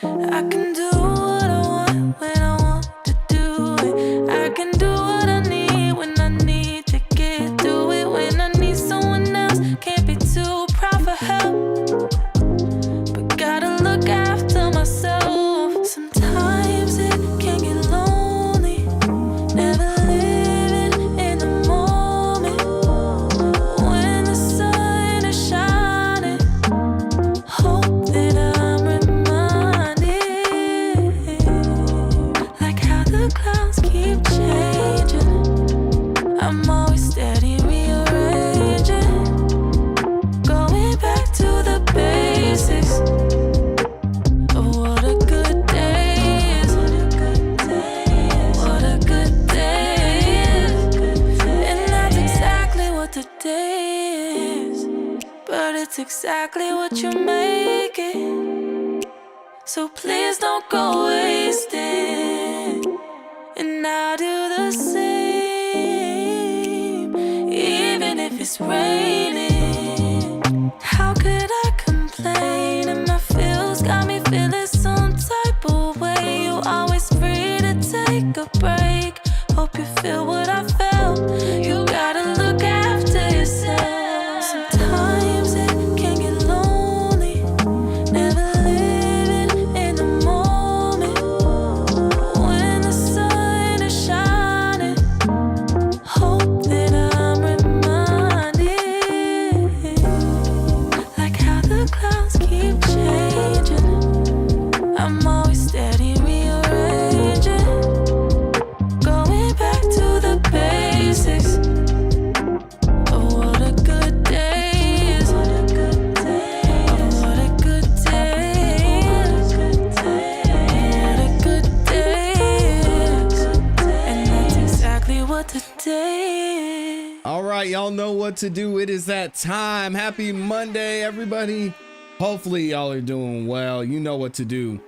I can do what I want when I want to do it. I can do what I need when I need to get through it. When I need someone else, can't be too proud for help, but gotta look after myself. Sometimes it can get lonely, never living in the moment. When the sun is shining, hope that I'm reminded, like how the clouds keep changing. I'm always steady rearranging, going back to the basics of what a good day is. What a good day is. And that's exactly what today is. But it's exactly what you make it. So please don't go wasting. And I'll do the same, even if it's raining. How could I complain? And my feels got me feeling some type of way. You always free to take a break. Hope you feel what I felt. You gotta look after yourself. Sometimes it can get lonely, never living in the moment. When the sun is shining, hope that I'm reminded, like how the clouds keep changing. I'm always steady rearranging, going back to the basics of what a good day is. What a good day is. What a good day is. What a good day is. And that's exactly what today is. All right, y'all know what to do. It is that time. Happy Monday, everybody. Hopefully y'all are doing well. You know what to do.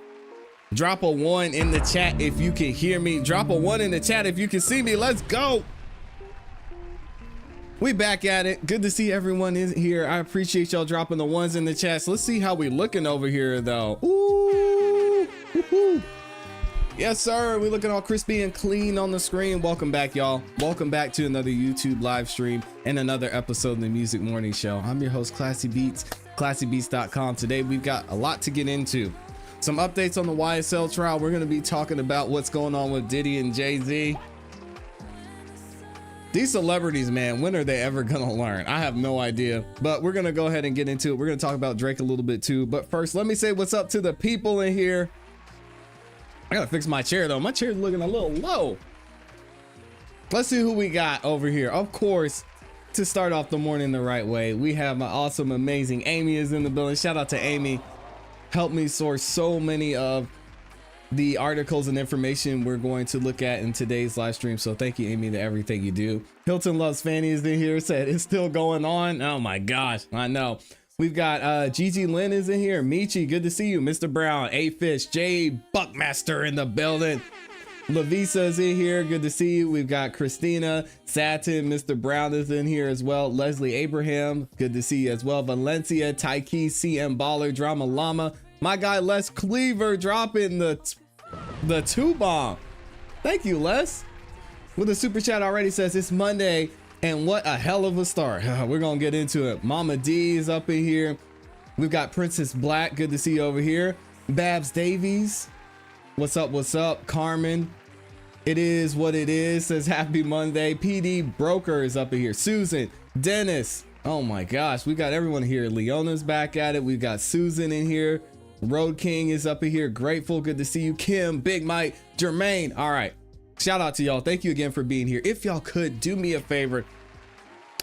Drop a 1 in the chat if you can hear me. Drop a 1 in the chat if you can see me. Let's go. We back at it. Good to see everyone is here. I appreciate y'all dropping the 1s in the chats. Let's see how we looking over here though. Ooh. Woo-hoo. Yes, sir. We looking all crispy and clean on the screen. Welcome back, y'all. Welcome back to another YouTube live stream and another episode of the Music Morning Show. I'm your host, ClassE Beats, ClassEbeats.com. Today, we've got a lot to get into. Some updates on the YSL trial. We're going to be talking about what's going on with Diddy and Jay-Z. These celebrities, man, when are they ever going to learn? I have no idea, but we're going to go ahead and get into it. We're going to talk about Drake a little bit too. But first, let me say what's up to the people in here. I gotta fix my chair though. My chair's looking a little low. Let's see who we got over here. Of course, to start off the morning the right way, we have my awesome, amazing Amy is in the building. Shout out to Amy. Helped me source so many of the articles and information we're going to look at in today's live stream. So thank you, Amy, to everything you do. Hilton Loves Fanny is in here, said it's still going on. Oh my gosh, I know. We've got Gigi Lynn is in here. Michi, good to see you. Mr. Brown, A-Fish, Jay Buckmaster in the building. Lavisa is in here. Good to see you. We've got Christina, Satin, Mr. Brown is in here as well. Leslie Abraham, good to see you as well. Valencia, Taiki, CM Baller, Drama Llama. My guy Les Cleaver dropping the 2-bomb. Thank you, Les. With a super chat already says it's Monday. And what a hell of a start. We're going to get into it. Mama D is up in here. We've got Princess Black. Good to see you over here. Babs Davies. What's up? What's up? Carmen. It is what it is. Says happy Monday. PD Broker is up in here. Susan. Dennis. Oh my gosh. We got everyone here. Leona's back at it. We've got Susan in here. Road King is up in here. Grateful. Good to see you. Kim. Big Mike. Jermaine. All right. Shout out to y'all. Thank you again for being here. If y'all could do me a favor,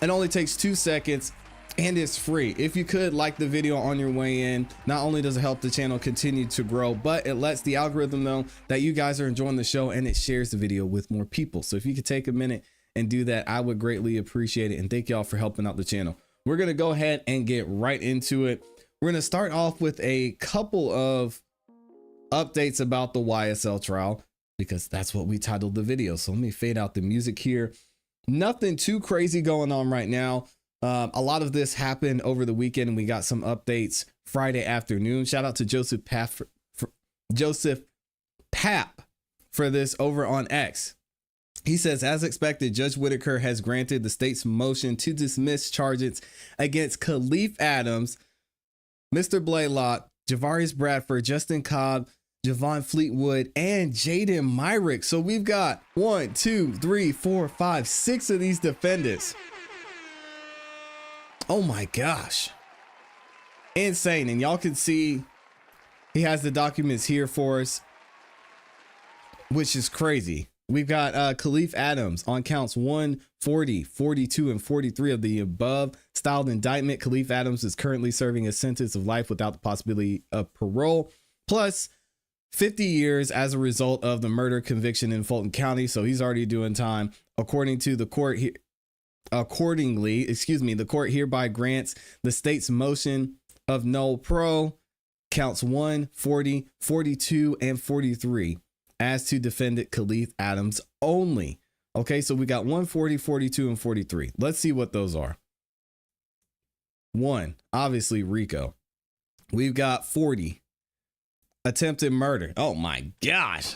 it only takes 2 seconds and it's free. If you could like the video on your way in, not only does it help the channel continue to grow, but it lets the algorithm know that you guys are enjoying the show and it shares the video with more people. So if you could take a minute and do that, I would greatly appreciate it. And thank y'all for helping out the channel. We're going to go ahead and get right into it. We're going to start off with a couple of updates about the YSL trial, because that's what we titled the video. So let me fade out the music here. Nothing too crazy going on right now. A lot of this happened over the weekend and we got some updates Friday afternoon. Shout out to Joseph Joseph Papp for this over on X. He says, as expected, Judge Whitaker has granted the state's motion to dismiss charges against Khalif Adams, Mr. Blaylock, Javarius Bradford, Justin Cobb, Javon Fleetwood, and Jaden Myrick. So we've got 1, 2, 3, 4, 5, 6 of these defendants. Oh my gosh. Insane. And y'all can see he has the documents here for us, which is crazy. We've got Khalif Adams on counts 1, 40, 42, and 43 of the above styled indictment. Khalif Adams is currently serving a sentence of life without the possibility of parole, plus 50 years as a result of the murder conviction in Fulton County. So he's already doing time. Accordingly, the court hereby grants the state's motion of no pro counts 1, 40, 42, and 43 as to defendant Khalif Adams only. Okay, so we got 1, 40, 42, and 43. Let's see what those are. 1, obviously RICO. We've got 40, attempted murder. Oh my gosh.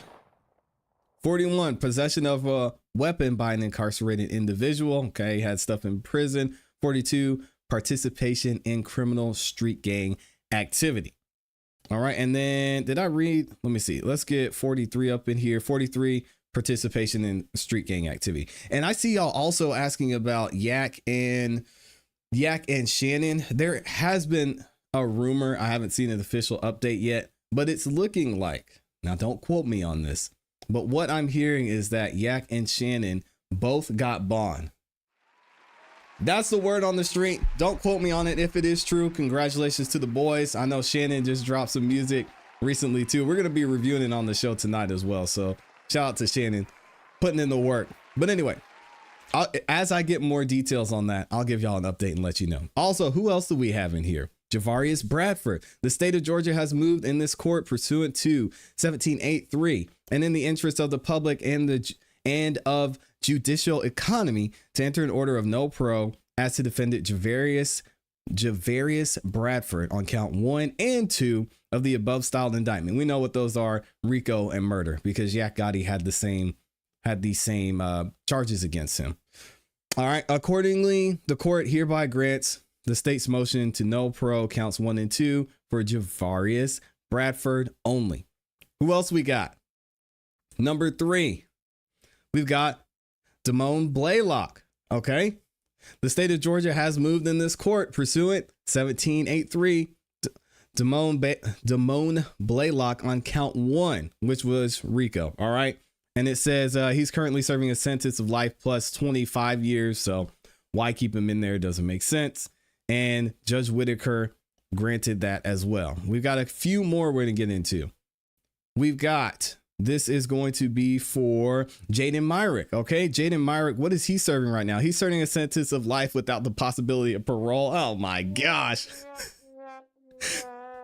41, possession of a weapon by an incarcerated individual. Okay, had stuff in prison. 42, participation in criminal street gang activity. All right, and then did I read? Let me see. Let's get 43 up in here. 43, participation in street gang activity. And I see y'all also asking about Yak and Shannon. There has been a rumor. I haven't seen an official update yet, but it's looking like, now don't quote me on this, but what I'm hearing is that Yak and Shannon both got bond. That's the word on the street. Don't quote me on it. If it is true, congratulations to the boys. I know Shannon just dropped some music recently too. We're going to be reviewing it on the show tonight as well. So shout out to Shannon putting in the work. But anyway, as I get more details on that, I'll give y'all an update and let you know. Also, who else do we have in here? Javarius Bradford. The state of Georgia has moved in this court pursuant to 1783 and in the interest of the public and of judicial economy to enter an order of no pro as to defendant Javarius Bradford on count 1 and 2 of the above styled indictment. We know what those are: RICO and murder, because Yak Gotti had the same charges against him. All right. Accordingly, the court hereby grants the state's motion to no pro counts 1 and 2 for Javarius Bradford only. Who else we got? Number 3, we've got Damone Blaylock. Okay. The state of Georgia has moved in this court pursuant 1783 Damone Blaylock on count 1, which was RICO. All right. And it says he's currently serving a sentence of life plus 25 years. So why keep him in there? Doesn't make sense. And Judge Whitaker granted that as well. We've got a few more we're going to get into. We've got, this is going to be for Jaden Myrick. Okay, Jaden Myrick, what is he serving right now? He's serving a sentence of life without the possibility of parole. Oh my gosh.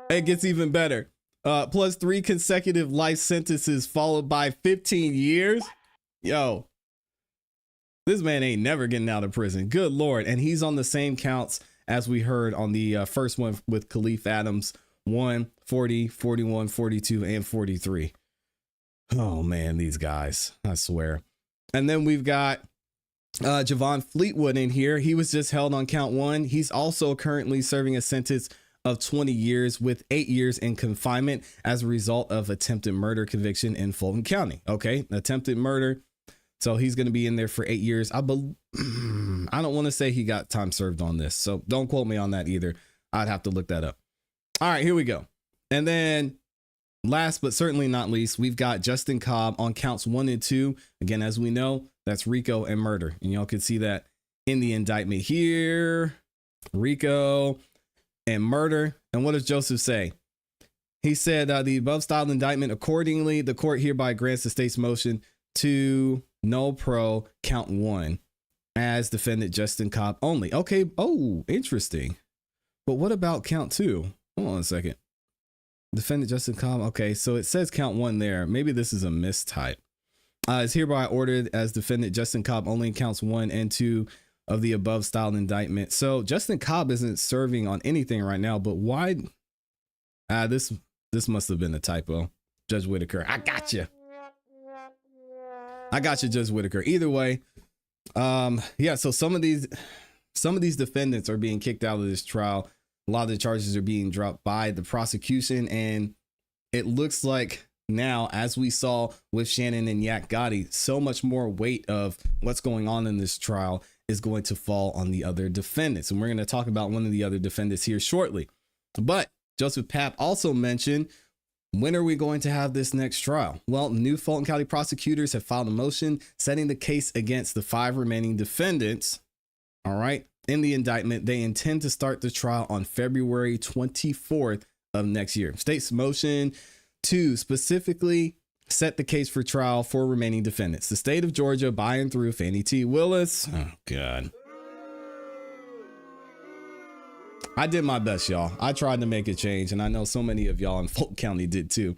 It gets even better. Plus 3 consecutive life sentences followed by 15 years. Yo, this man ain't never getting out of prison. Good Lord. And he's on the same counts as we heard on the first one with Khalif Adams: 1, 40, 41, 42, and 43. Oh man, these guys, I swear. And then we've got Javon Fleetwood in here. He was just held on count 1. He's also currently serving a sentence of 20 years with 8 years in confinement as a result of attempted murder conviction in Fulton County. Okay, attempted murder. So he's going to be in there for 8 years. I don't want to say he got time served on this, so don't quote me on that either. I'd have to look that up. All right, here we go. And then last but certainly not least, we've got Justin Cobb on counts 1 and 2. Again, as we know, that's RICO and murder. And y'all can see that in the indictment here. RICO and murder. And what does Joseph say? He said the above styled indictment, accordingly, the court hereby grants the state's motion to no pro count 1 as defendant Justin Cobb only. Okay. Oh, interesting. But what about count 2? Hold on a second. Defendant Justin Cobb. Okay. So it says count 1 there. Maybe this is a mistype. Is hereby ordered as defendant Justin Cobb only counts 1 and 2 of the above styled indictment. So Justin Cobb isn't serving on anything right now, but why? This must have been a typo. Judge Whitaker. I got you. I got you, Judge Whitaker. Either way, yeah. So some of these defendants are being kicked out of this trial. A lot of the charges are being dropped by the prosecution, and it looks like now, as we saw with Shannon and Yak Gotti, so much more weight of what's going on in this trial is going to fall on the other defendants. And we're going to talk about one of the other defendants here shortly. But Joseph Papp also mentioned, when are we going to have this next trial? Well, new Fulton County prosecutors have filed a motion setting the case against the 5 remaining defendants. All right. In the indictment, they intend to start the trial on February 24th of next year. State's motion to specifically set the case for trial for remaining defendants. The state of Georgia, by and through Fannie T. Willis. Oh, God. I did my best, y'all. I tried to make a change, and I know so many of y'all in Fulton County did too.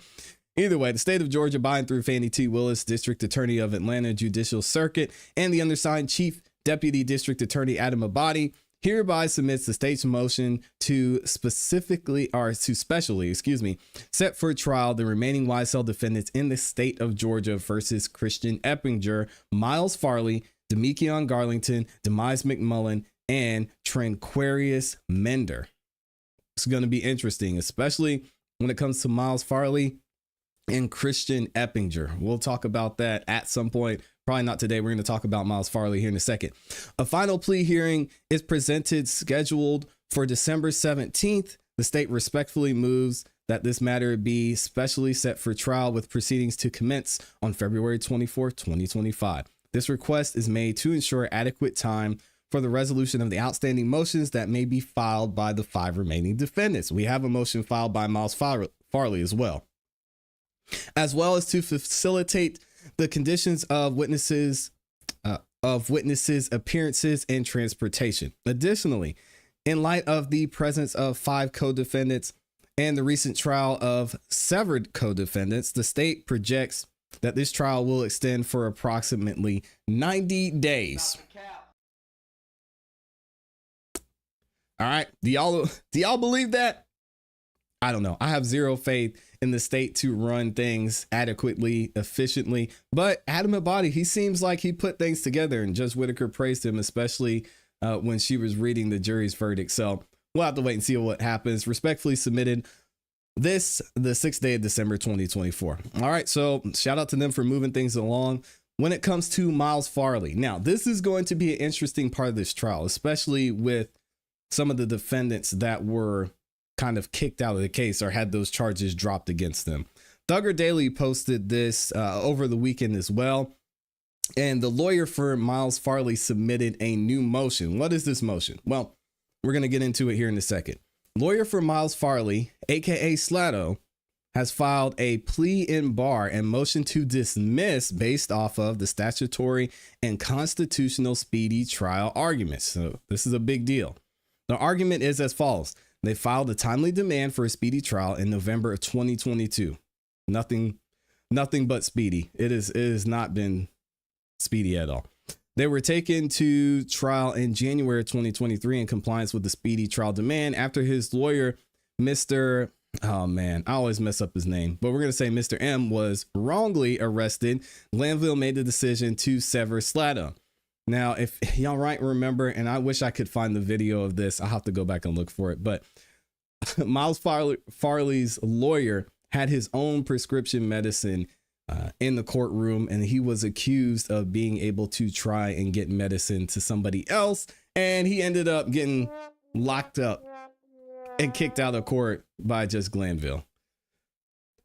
Either way, the state of Georgia, by and through Fannie T. Willis, District Attorney of Atlanta Judicial Circuit, and the undersigned Chief Deputy District Attorney Adam Abadi, hereby submits the state's motion to specially set for trial the remaining YSL defendants in the state of Georgia versus Christian Eppinger, Miles Farley, Demekion Garlington, Demise McMullen, and Tranquarius Mender. It's going to be interesting, especially when it comes to Miles Farley and Christian Eppinger. We'll talk about that at some point. Probably not today. We're going to talk about Miles Farley here in a second. A final plea hearing is scheduled for December 17th. The state respectfully moves that this matter be specially set for trial with proceedings to commence on February 24th, 2025. This request is made to ensure adequate time for the resolution of the outstanding motions that may be filed by the 5 remaining defendants. We have a motion filed by Miles Farley as well as to facilitate the conditions of witnesses' appearances and transportation. Additionally, in light of the presence of 5 co-defendants and the recent trial of severed co-defendants, the state projects that this trial will extend for approximately 90 days. All right. Do y'all believe that? I don't know. I have zero faith in the state to run things adequately, efficiently. But Adam Abadi, he seems like he put things together, and Judge Whitaker praised him, especially when she was reading the jury's verdict. So we'll have to wait and see what happens. Respectfully submitted the 6th day of December, 2024. All right. So shout out to them for moving things along. When it comes to Miles Farley, now this is going to be an interesting part of this trial, especially with some of the defendants that were kind of kicked out of the case or had those charges dropped against them. Thugger Daily posted this over the weekend as well. And the lawyer for Miles Farley submitted a new motion. What is this motion? Well, we're going to get into it here in a second. Lawyer for Miles Farley, aka Slato, has filed a plea in bar and motion to dismiss based off of the statutory and constitutional speedy trial arguments. So this is a big deal. The argument is as follows. They filed a timely demand for a speedy trial in November of 2022. Nothing but speedy. It has not been speedy at all. They were taken to trial in January of 2023 in compliance with the speedy trial demand after his lawyer, Mr. Oh man, I always mess up his name, but we're going to say Mr. M was wrongly arrested. Glanville made the decision to sever Slato. Now, if y'all right remember, and I wish I could find the video of this, I'll have to go back and look for it. But Miles Farley's lawyer had his own prescription medicine in the courtroom, and he was accused of being able to try and get medicine to somebody else. And he ended up getting locked up and kicked out of court by Judge Glanville.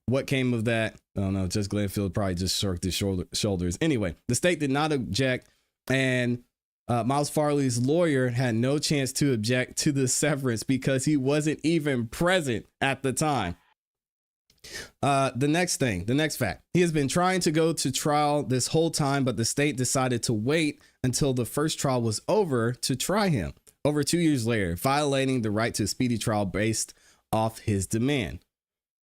What came of that? I don't know. Judge Glanville probably just shrugged his shoulders. Anyway, the state did not object. And Miles Farley's lawyer had no chance to object to the severance because he wasn't even present at the time. The next fact, he has been trying to go to trial this whole time, but the state decided to wait until the first trial was over to try him over 2 years later, violating the right to a speedy trial based off his demand.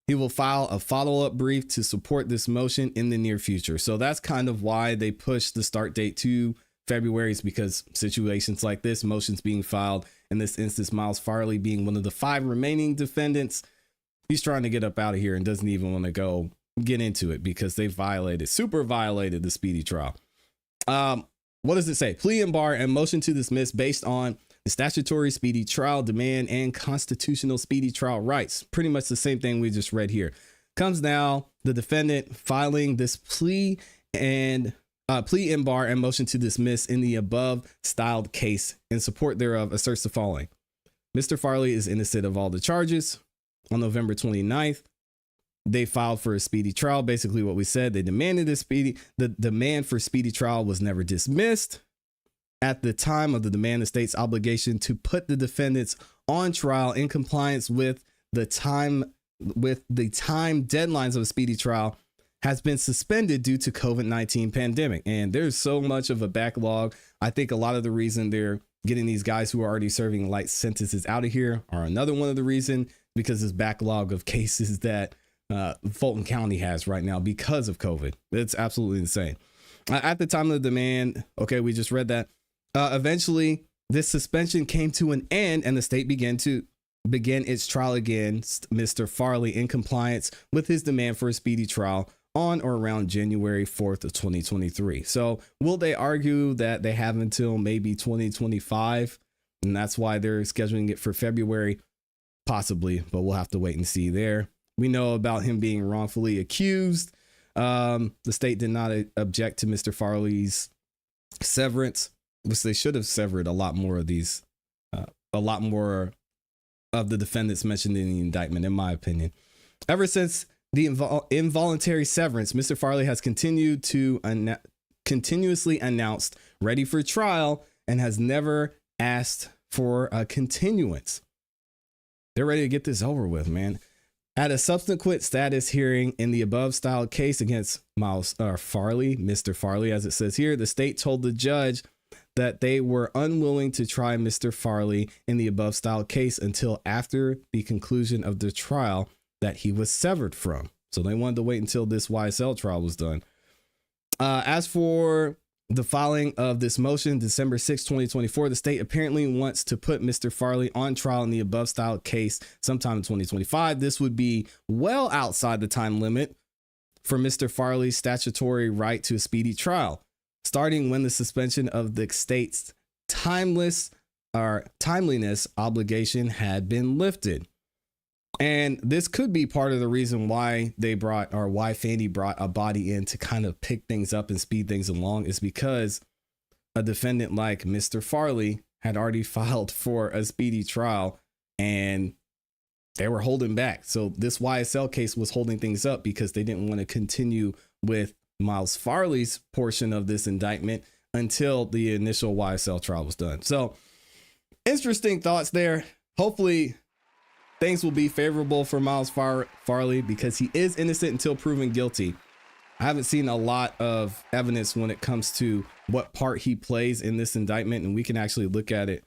He will file a follow-up brief to support this motion in the near future. So that's kind of why they pushed the start date to February, is because situations like this, motions being filed, in this instance, Miles Farley being one of the 5 remaining defendants, he's trying to get up out of here and doesn't even want to go, get into it because they super violated the speedy trial. What does it say? Plea and bar and motion to dismiss based on the statutory speedy trial demand and constitutional speedy trial rights. Pretty much the same thing we just read here. Comes now the defendant filing this plea and bar and motion to dismiss in the above styled case in support thereof asserts the following. Mr. Farley is innocent of all the charges. On November 29th, they filed for a speedy trial. Basically what we said, they demanded the demand for speedy trial was never dismissed. At the time of the demand, the state's obligation to put the defendants on trial in compliance with the time deadlines of a speedy trial has been suspended due to COVID-19 pandemic. And there's so much of a backlog. I think a lot of the reason they're getting these guys who are already serving light sentences out of here are another one of the reason, because this backlog of cases that Fulton County has right now because of COVID. It's absolutely insane. At the time of the demand, okay, we just read that. Eventually, this suspension came to an end and the state began its trial against Mr. Farley in compliance with his demand for a speedy trial on or around January 4th of 2023. So will they argue that they have until maybe 2025 and that's why they're scheduling it for February? Possibly, but we'll have to wait and see there. We know about him being wrongfully accused. The state did not object to Mr. Farley's severance, which they should have severed a lot more of these, a lot more of the defendants mentioned in the indictment, in my opinion. Ever since the involuntary severance, Mr. Farley has continued to continuously announced ready for trial and has never asked for a continuance. They're ready to get this over with, man. At a subsequent status hearing in the above styled case against Mr. Farley, as it says here, the state told the judge that they were unwilling to try Mr. Farley in the above styled case until after the conclusion of the trial that he was severed from. So they wanted to wait until this YSL trial was done. As for the filing of this motion, December 6, 2024, the state apparently wants to put Mr. Farley on trial in the above styled case sometime in 2025. This would be well outside the time limit for Mr. Farley's statutory right to a speedy trial, starting when the suspension of the state's timeliness obligation had been lifted. And this could be part of the reason why why Fannie brought a body in to kind of pick things up and speed things along, is because a defendant like Mr. Farley had already filed for a speedy trial and they were holding back. So this YSL case was holding things up because they didn't want to continue with Miles Farley's portion of this indictment until the initial YSL trial was done. So interesting thoughts there. Hopefully things will be favorable for Miles Farley because he is innocent until proven guilty. I haven't seen a lot of evidence when it comes to what part he plays in this indictment, and we can actually look at it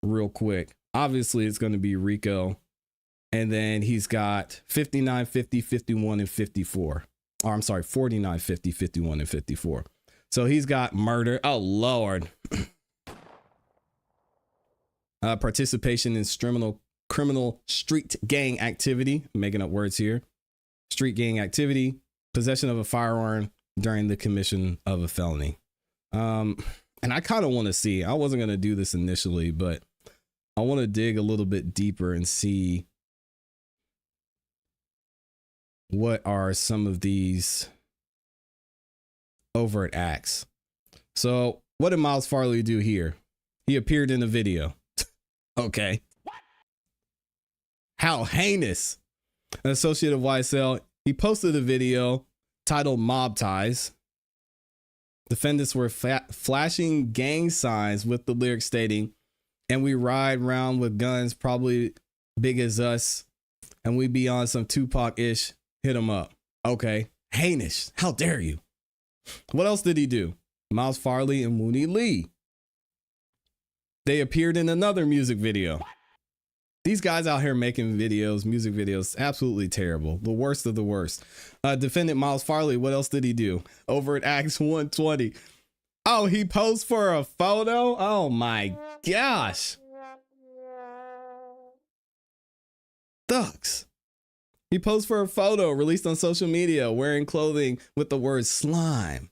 real quick. Obviously, it's going to be RICO, and then he's got 59, 50, 51, and 54. Or I'm sorry, 49, 50, 51, and 54. So he's got murder. Oh, Lord. Participation in criminal street gang activity, I'm making up words here, street gang activity, possession of a firearm during the commission of a felony. And I kind of want to see, I wasn't going to do this initially, but I want to dig a little bit deeper and see what are some of these overt acts. So what did Miles Farley do here? He appeared in a video. Okay. How heinous. An associate of YSL, he posted a video titled Mob Ties. Defendants were flashing gang signs with the lyrics stating, "And we ride around with guns probably big as us, and we be on some Tupac-ish, hit 'em up." Okay, heinous. How dare you? What else did he do? Miles Farley and Mooney Lee, they appeared in another music video. These guys out here making videos, music videos, absolutely terrible. The worst of the worst. Defendant Miles Farley, what else did he do? Over at Acts 120. Oh, he posed for a photo? Oh my gosh. Thugs. He posed for a photo released on social media wearing clothing with the word slime.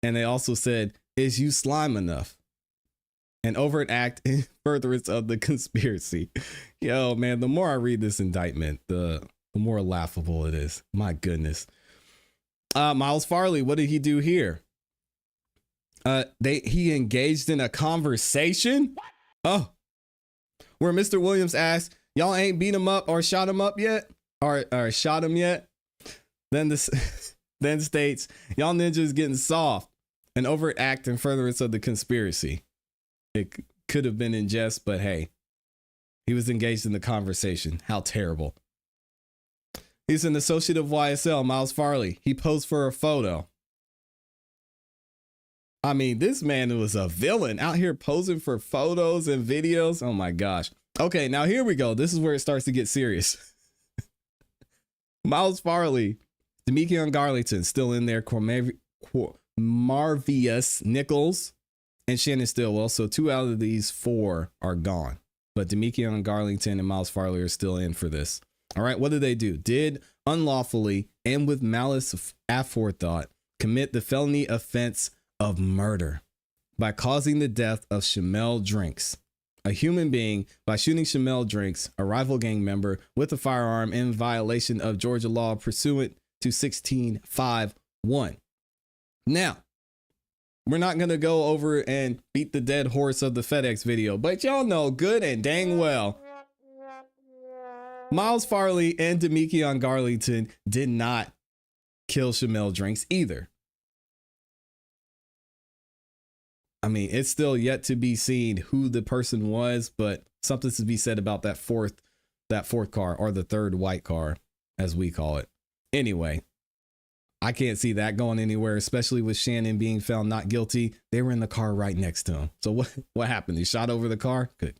And they also said, "Is you slime enough?" An overt act in furtherance of the conspiracy. Yo, man, the more I read this indictment, the more laughable it is. My goodness. Miles Farley, what did he do here? He engaged in a conversation. Oh, where Mr. Williams asked, "Y'all ain't beat him up or shot him up yet, or shot him yet?" Then then states, "Y'all ninjas getting soft." An overt act in furtherance of the conspiracy. It could have been in jest, but hey, he was engaged in the conversation. How terrible. He's an associate of YSL, Miles Farley. He posed for a photo. I mean, this man was a villain out here posing for photos and videos. Oh my gosh. Okay, now here we go. This is where it starts to get serious. Miles Farley, Demekion Garlington still in there, Marvius Nichols, and Shannon Stillwell. So 2 out of these 4 are gone. But Demekion Garlington and Miles Farley are still in for this. All right, what did they do? Did unlawfully and with malice aforethought commit the felony offense of murder by causing the death of Shamel Drinks, a human being, by shooting Shamel Drinks, a rival gang member, with a firearm in violation of Georgia law pursuant to 1651. Now, we're not going to go over and beat the dead horse of the FedEx video, but y'all know good and dang well Miles Farley and Demekion Garlington did not kill Shamel Drinks either. I mean, it's still yet to be seen who the person was, but something to be said about that fourth car, or the third white car, as we call it. Anyway, I can't see that going anywhere, especially with Shannon being found not guilty. They were in the car right next to him. So what happened? He shot over the car? Good.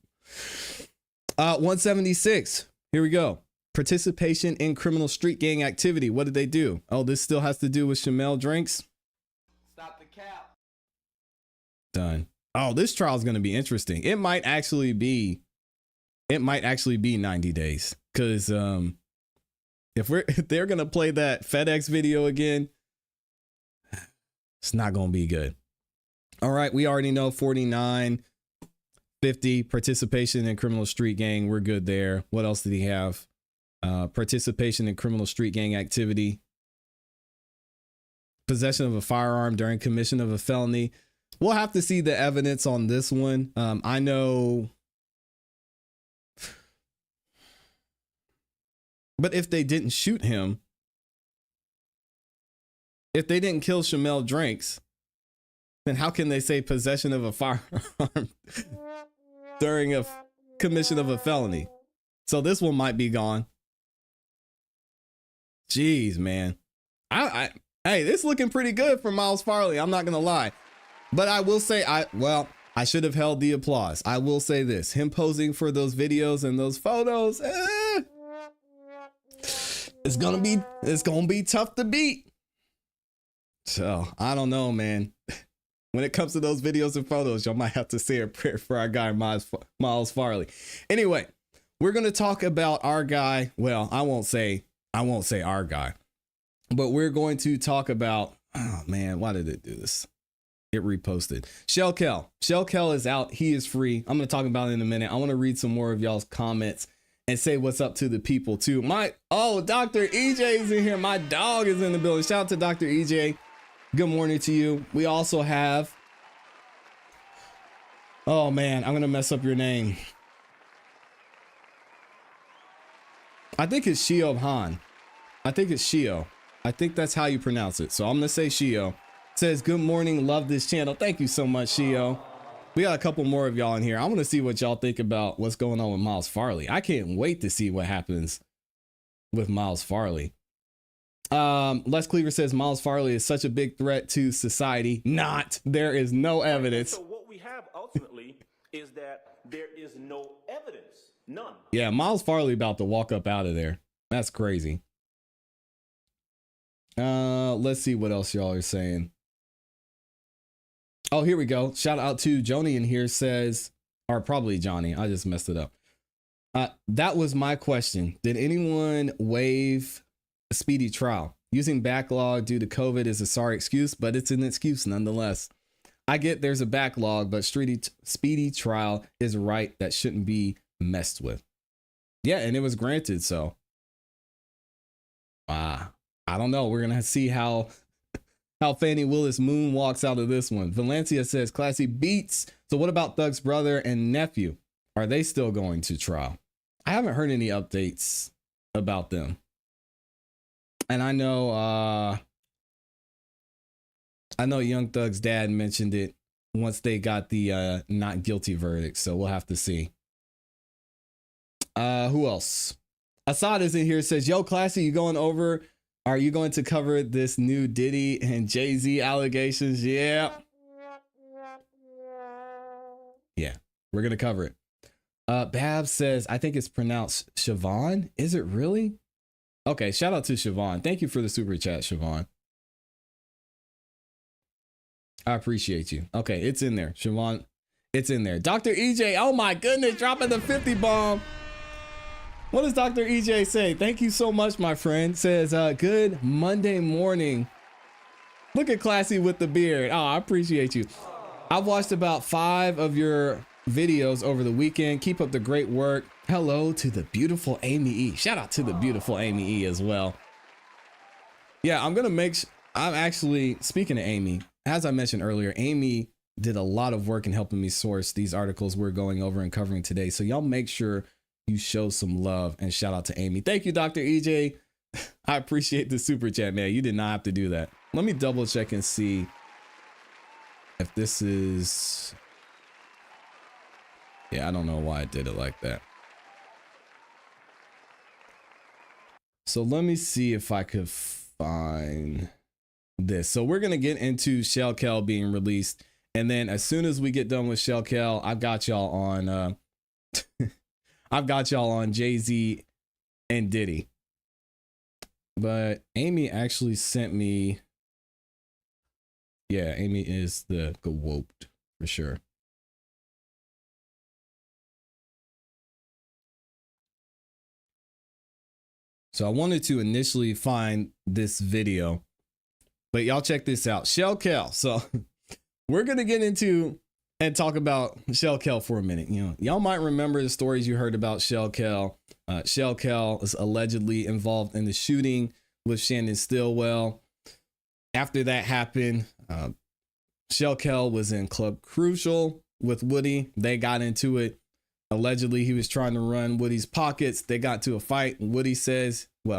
176. Here we go. Participation in criminal street gang activity. What did they do? Oh, this still has to do with Shamel Drinks. Stop the cap. Done. Oh, this trial is going to be interesting. It might actually be 90 days. Because if they're going to play that FedEx video again, it's not going to be good. All right, we already know 49, 50, participation in criminal street gang. We're good there. What else did he have? Participation in criminal street gang activity. Possession of a firearm during commission of a felony. We'll have to see the evidence on this one. I know. But if they didn't shoot him, if they didn't kill Shamel Drinks, then how can they say possession of a firearm during a commission of a felony? So this one might be gone. Jeez, man. Hey, this is looking pretty good for Miles Farley. I'm not going to lie. But I will say, I should have held the applause. I will say this. Him posing for those videos and those photos, it's gonna be tough to beat. So I don't know, man. When it comes to those videos and photos, y'all might have to say a prayer for our guy Miles Farley. Anyway, we're gonna talk about our guy. Well, I won't say our guy, but we're going to talk about. Oh man, why did it do this? It reposted. Kell. Kell is out. He is free. I'm gonna talk about it in a minute. I want to read some more of y'all's comments and say what's up to the people too. Dr. EJ is in here. My dog is in the building. Shout out to Dr. EJ. Good morning to you. We also have, oh man, I'm gonna mess up your name. I think it's Shio Han. I think it's Shio. I think that's how you pronounce it. So I'm gonna say Shio. Says, good morning, love this channel. Thank you so much, Shio. We got a couple more of y'all in here. I want to see what y'all think about what's going on with Miles Farley. I can't wait to see what happens with Miles Farley. Les Cleaver says Miles Farley is such a big threat to society. Not. There is no evidence. So what we have ultimately is that there is no evidence. None. Yeah, Miles Farley about to walk up out of there. That's crazy. Let's see what else y'all are saying. Oh, here we go. Shout out to Joni in here says, or probably Johnny. I just messed it up. That was my question. Did anyone waive a speedy trial? Using backlog due to COVID is a sorry excuse, but it's an excuse nonetheless. I get there's a backlog, but speedy trial is a right that shouldn't be messed with. Yeah, and it was granted, so. I don't know. We're going to see how Fannie Willis moonwalks out of this one. Valencia says, ClassE beats. So what about Thug's brother and nephew? Are they still going to trial? I haven't heard any updates about them. And I know Young Thug's dad mentioned it once they got the not guilty verdict. So we'll have to see. Who else? Assad is in here, says, yo, ClassE, you going over? Are you going to cover this new Diddy and Jay-Z allegations? Yeah. Yeah, we're going to cover it. Babs says, I think it's pronounced Siobhan. Is it really? Okay, shout out to Siobhan. Thank you for the super chat, Siobhan. I appreciate you. Okay, it's in there. Siobhan, it's in there. Dr. EJ, oh my goodness, dropping the 50 bomb. What does Dr. EJ say? Thank you so much, my friend. Says, good Monday morning. Look at ClassE with the beard. Oh, I appreciate you. I've watched about 5 of your videos over the weekend. Keep up the great work. Hello to the beautiful Amy E. Shout out to the beautiful Amy E as well. Yeah, I'm actually, speaking of Amy, as I mentioned earlier, Amy did a lot of work in helping me source these articles we're going over and covering today. So y'all make sure you show some love and shout out to Amy. Thank you, Dr. EJ. I appreciate the super chat, man. You did not have to do that. Let me double check and see if this is. Yeah, I don't know why I did it like that. So let me see if I could find this. So we're going to get into Kell being released. And then as soon as we get done with Kell, I've got y'all on Jay-Z and Diddy. But Amy actually sent me. Yeah, Amy is the gewoped for sure. So I wanted to initially find this video, but y'all check this out. Kell. So we're going to get into and talk about Kell for a minute. You know, y'all might remember the stories you heard about Kell. Kell is allegedly involved in the shooting with Shannon Stillwell. After that happened, Kell was in Club Crucial with Woody. They got into it. Allegedly, he was trying to run Woody's pockets. They got to a fight. Woody says he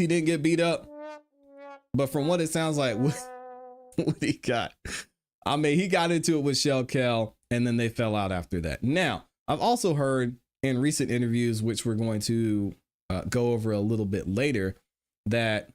didn't get beat up. But from what it sounds like, Woody got, he got into it with Kell, and then they fell out after that. Now, I've also heard in recent interviews, which we're going to go over a little bit later, that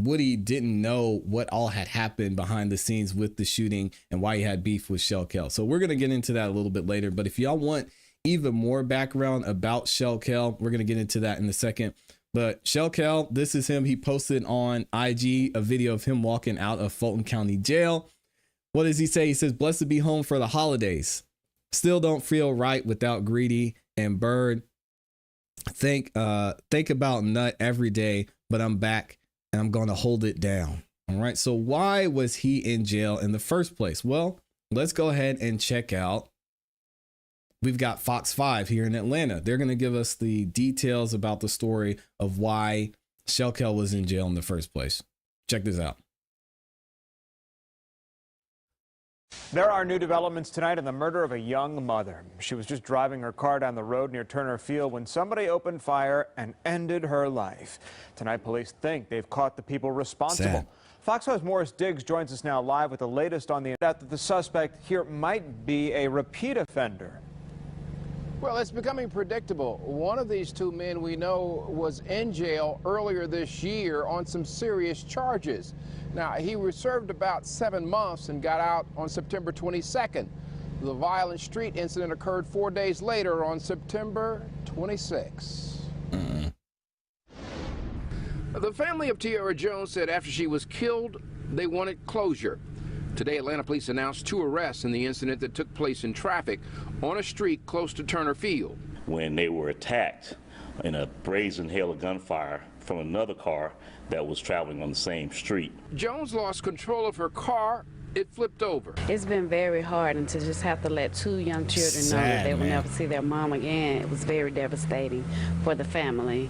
Woody didn't know what all had happened behind the scenes with the shooting and why he had beef with Kell. So we're going to get into that a little bit later. But if y'all want even more background about Kell, we're going to get into that in a second. But Kell, this is him. He posted on IG a video of him walking out of Fulton County Jail. What does he say? He says, blessed to be home for the holidays. Still don't feel right without Greedy and Bird. Think about Nut every day, but I'm back. And I'm going to hold it down. All right. So why was he in jail in the first place? Well, let's go ahead and check out. We've got Fox 5 here in Atlanta. They're going to give us the details about the story of why Kell was in jail in the first place. Check this out. There are new developments tonight in the murder of a young mother. She was just driving her car down the road near Turner Field when somebody opened fire and ended her life. Tonight, police think they've caught the people responsible. Sad. Fox 5's Morris Diggs joins us now live with the latest on the that the suspect here might be a repeat offender. Well, it's becoming predictable. One of these 2 men we know was in jail earlier this year on some serious charges. Now, he was served about 7 months and got out on September 22nd. The violent street incident occurred 4 days later on September 26. The family of Tiara Jones said after she was killed, they wanted closure. Today, Atlanta police announced 2 arrests in the incident that took place in traffic on a street close to Turner Field. when they were attacked in a brazen hail of gunfire from another car that was traveling on the same street. Jones lost control of her car. It flipped over. It's been very hard, and to just have to let two young children know that they will never see their mom again, it was very devastating for the family.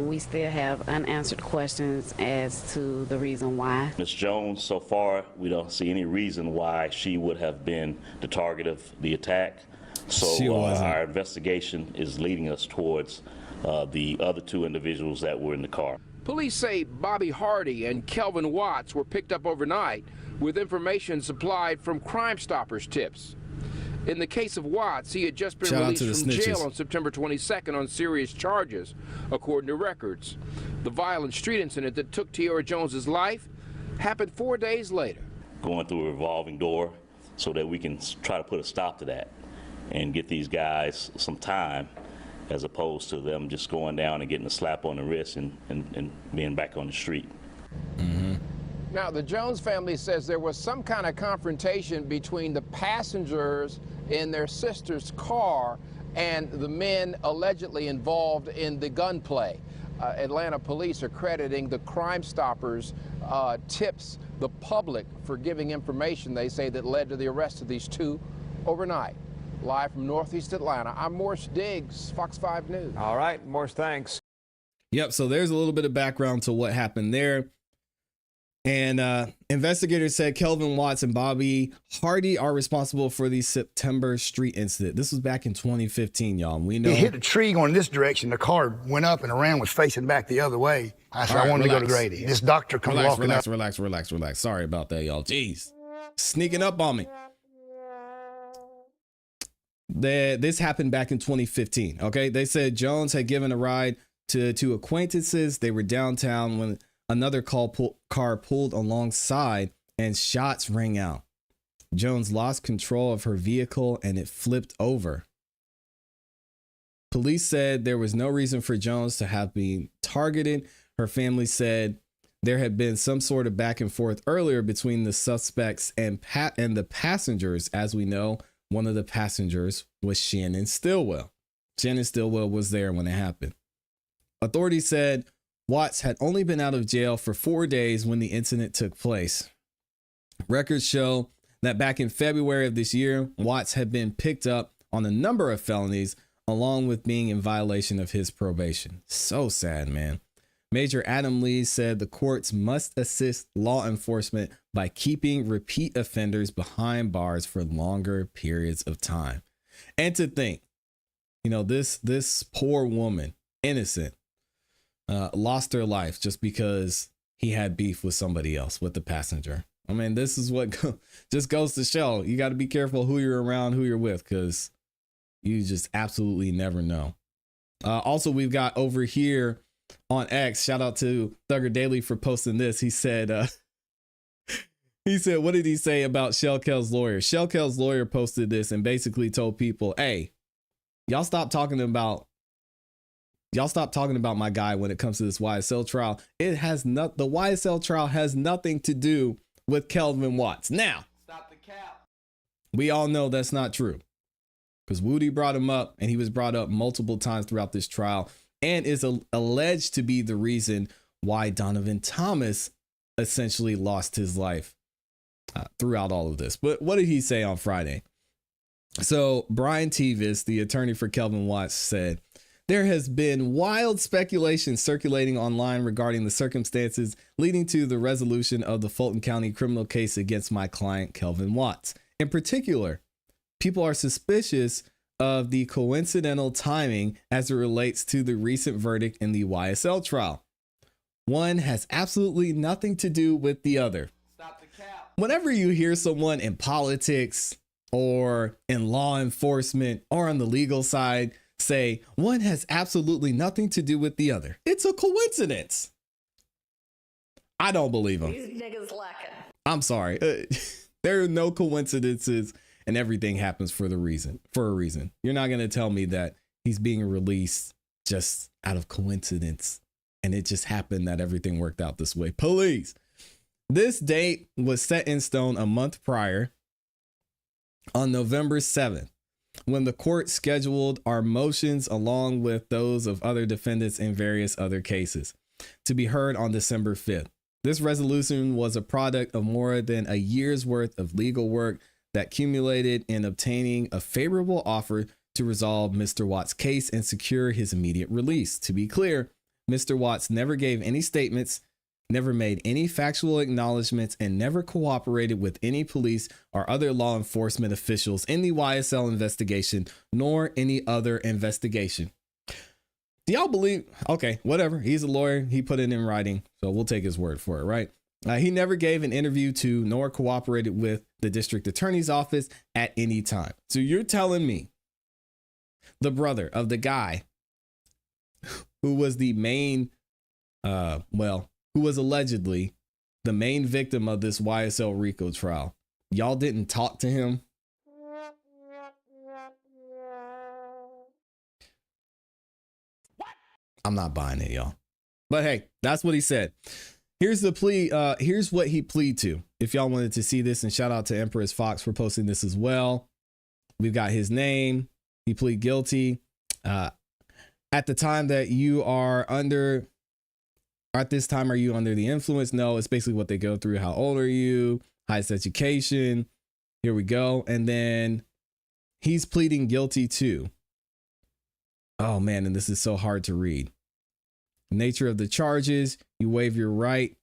We still have unanswered questions as to the reason why. Ms. Jones, so far, we don't see any reason why she would have been the target of the attack. So our investigation is leading us towards the other two individuals that were in the car. Police say Bobby Hardy and Kelvin Watts were picked up overnight with information supplied from Crime Stoppers tips. In the case of Watts, he had just been released from jail on September 22nd on serious charges, according to records. The violent street incident that took Tiara Jones's life happened 4 days later. Going through a revolving door so that we can try to put a stop to that and get these guys some time, as opposed to them just going down and getting a slap on the wrist and being back on the street. Now, the Jones family says there was some kind of confrontation between the passengers in their sister's car and the men allegedly involved in the gunplay. Atlanta police are crediting the Crime Stoppers tips the public for giving information, they say, that led to the arrest of these two overnight. Live from Northeast Atlanta, I'm Morse Diggs, Fox 5 News. All right, Morse, thanks. Yep, so there's a little bit of background to what happened there. And investigators said Kelvin Watts and Bobby Hardy are responsible for the September street incident. This was back in 2015, y'all. We know he hit a tree going this direction. The car went up and around, was facing back the other way. I said, I wanted to go to Grady. This doctor comes walking up. Relax. Sorry about that, y'all. Jeez. Sneaking up on me. This happened back in 2015, okay? They said Jones had given a ride to two acquaintances. They were downtown when another car pulled alongside and shots rang out. Jones lost control of her vehicle and it flipped over. Police said there was no reason for Jones to have been targeted. Her family said there had been some sort of back and forth earlier between the suspects and the passengers. As we know, one of the passengers was Shannon Stillwell. Shannon Stillwell was there when it happened. Authorities said Watts had only been out of jail for 4 days when the incident took place. Records show that back in February of this year, Watts had been picked up on a number of felonies, along with being in violation of his probation. So sad, man. Major Adam Lee said the courts must assist law enforcement by keeping repeat offenders behind bars for longer periods of time. And to think, you know, this poor woman, innocent, lost her life just because he had beef with somebody else, with the passenger. I mean, this is what just goes to show you got to be careful who you're around, who you're with, because you just absolutely never know. Also, we've got over here on X, shout out to Thugger Daily for posting this. He said, what did he say about Kell's lawyer? Kell's lawyer posted this and basically told people, hey, y'all stop talking about my guy when it comes to this YSL trial. The YSL trial has nothing to do with Kelvin Watts. Now, stop the cap. We all know that's not true because Woody brought him up and he was brought up multiple times throughout this trial and is alleged to be the reason why Donovan Thomas essentially lost his life throughout all of this. But what did he say on Friday? So Brian Tevis, the attorney for Kelvin Watts, said, there has been wild speculation circulating online regarding the circumstances leading to the resolution of the Fulton County criminal case against my client, Kelvin Watts. In particular, people are suspicious of the coincidental timing as it relates to the recent verdict in the YSL trial. One has absolutely nothing to do with the other. Stop the cap. Whenever you hear someone in politics or in law enforcement or on the legal side say one has absolutely nothing to do with the other, it's a coincidence. I don't believe them. These niggas lacking. I'm sorry. There are no coincidences. And everything happens for a reason. You're not going to tell me that he's being released just out of coincidence. And it just happened that everything worked out this way. Police. This date was set in stone a month prior on November 7th. when the court scheduled our motions along with those of other defendants in various other cases to be heard on December 5th. This resolution was a product of more than a year's worth of legal work that culminated in obtaining a favorable offer to resolve Mr. Watts' case and secure his immediate release. To be clear, Mr. Watts never gave any statements, never made any factual acknowledgments, and never cooperated with any police or other law enforcement officials in the YSL investigation, nor any other investigation. Do y'all believe? Okay, whatever. He's a lawyer. He put it in writing, so we'll take his word for it, right? He never gave an interview to nor cooperated with the district attorney's office at any time. So you're telling me the brother of the guy who was the main, who was allegedly the main victim of this YSL RICO trial, y'all didn't talk to him? I'm not buying it, y'all. But hey, that's what he said. Here's the plea. Here's what he pleaded to. If y'all wanted to see this, and shout out to Empress Fox for posting this as well. We've got his name. He pleaded guilty. At the time that you are under, at this time, are you under the influence? No, it's basically what they go through. How old are you? Highest education. Here we go. And then he's pleading guilty to, oh man, and this is so hard to read. Nature of the charges, you waive your right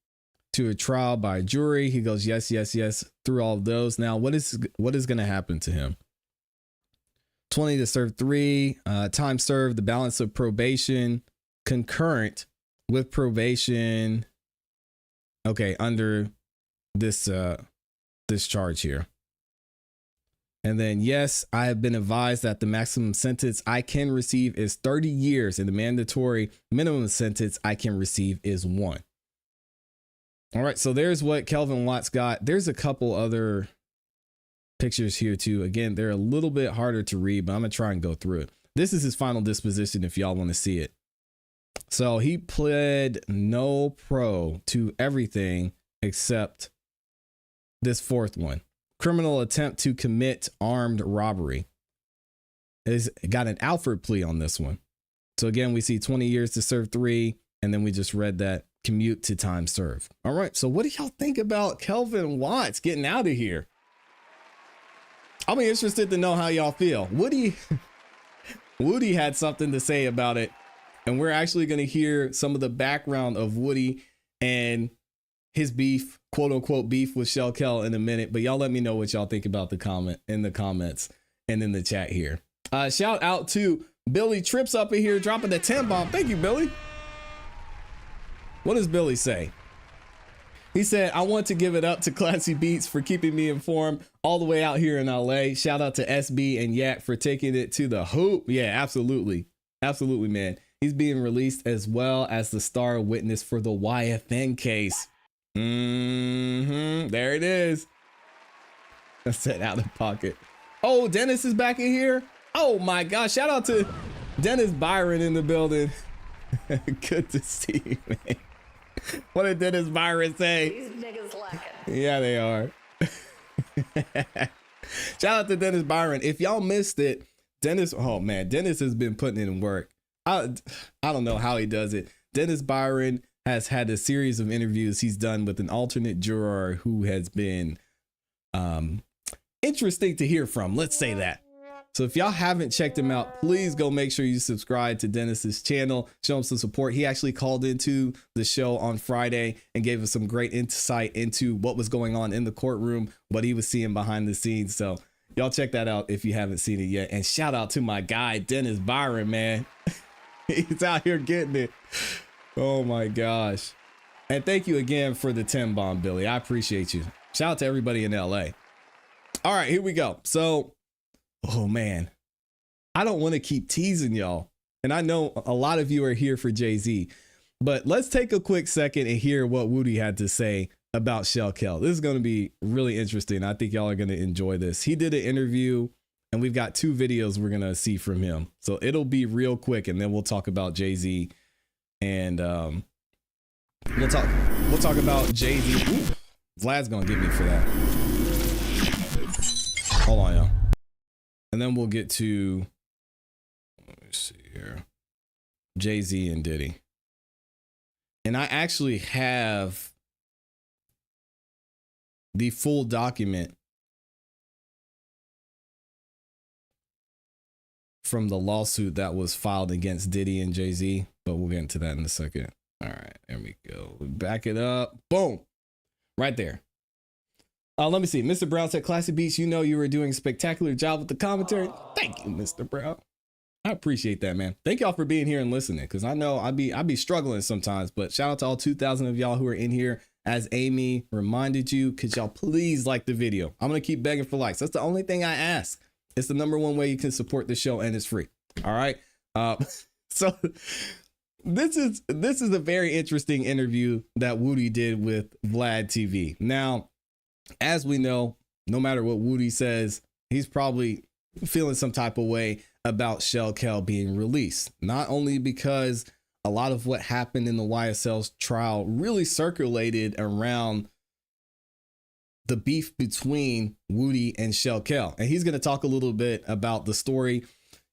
to a trial by a jury. He goes, yes, yes, yes, through all of those. Now, what is going to happen to him? 20 to serve 3, time served, the balance of probation, concurrent with probation. Okay, under this this charge here. And then, yes, I have been advised that the maximum sentence I can receive is 30 years and the mandatory minimum sentence I can receive is 1. All right, so there's what Kelvin Watts got. There's a couple other pictures here too. Again, they're a little bit harder to read, but I'm gonna try and go through it. This is his final disposition if y'all want to see it. So he pled no pro to everything except this fourth one. Criminal attempt to commit armed robbery. Is got an Alfred plea on this one. So again, we see 20 years to serve 3, and then we just read that commute to time served. All right, so what do y'all think about Kelvin Watts getting out of here? I'll be interested to know how y'all feel. Woody had something to say about it, and we're actually going to hear some of the background of Woody and his beef, quote unquote beef with Kell in a minute. But y'all let me know what y'all think about the comment in the comments and in the chat here. Shout out to Billy Trips up in here dropping the 10 bomb. Thank you, Billy. What does Billy say? He said, I want to give it up to ClassE Beats for keeping me informed all the way out here in LA. Shout out to SB and Yak for taking it to the hoop. Yeah, absolutely. Absolutely, man. He's being released as well as the star witness for the YFN case. There it is. I said out of pocket. Oh, Dennis is back in here. Oh my gosh. Shout out to Dennis Byron in the building. Good to see you, man. What did Dennis Byron say? These niggas lacking. Yeah, they are. Shout out to Dennis Byron. If y'all missed it, Dennis, oh man, Dennis has been putting in work. I don't know how he does it. Dennis Byron has had a series of interviews he's done with an alternate juror who has been interesting to hear from. Let's say that. So if y'all haven't checked him out, please go make sure you subscribe to Dennis's channel, show him some support. He actually called into the show on Friday and gave us some great insight into what was going on in the courtroom, what he was seeing behind the scenes. So y'all check that out if you haven't seen it yet. And shout out to my guy, Dennis Byron, man. He's out here getting it. Oh my gosh. And thank you again for the 10 bomb, Billy. I appreciate you. Shout out to everybody in LA. All right, here we go. So, oh man, I don't want to keep teasing y'all. And I know a lot of you are here for Jay-Z, but let's take a quick second and hear what Woody had to say about Kell. This is going to be really interesting. I think y'all are going to enjoy this. He did an interview and we've got 2 videos we're going to see from him. So it'll be real quick and then we'll talk about Jay-Z and we'll talk about Jay-Z. Ooh, Vlad's going to get me for that. Hold on, y'all. And then we'll get to, let me see here, Jay-Z and Diddy. And I actually have the full document from the lawsuit that was filed against Diddy and Jay-Z, but we'll get into that in a second. All right, there we go. Back it up. Boom. Right there. Let me see. Mr. Brown said, Classy Beats, you know you were doing a spectacular job with the commentary. Thank you, Mr. Brown. I appreciate that, man. Thank y'all for being here and listening, because I know I'd be struggling sometimes, but shout out to all 2,000 of y'all who are in here. As Amy reminded you, could y'all please like the video? I'm going to keep begging for likes. That's the only thing I ask. It's the #1 way you can support the show, and it's free. All right. So this is a very interesting interview that Woody did with Vlad TV. Now, as we know, no matter what Woody says, he's probably feeling some type of way about Kell being released. Not only because a lot of what happened in the YSL trial really circulated around the beef between Woody and Kell. And he's going to talk a little bit about the story.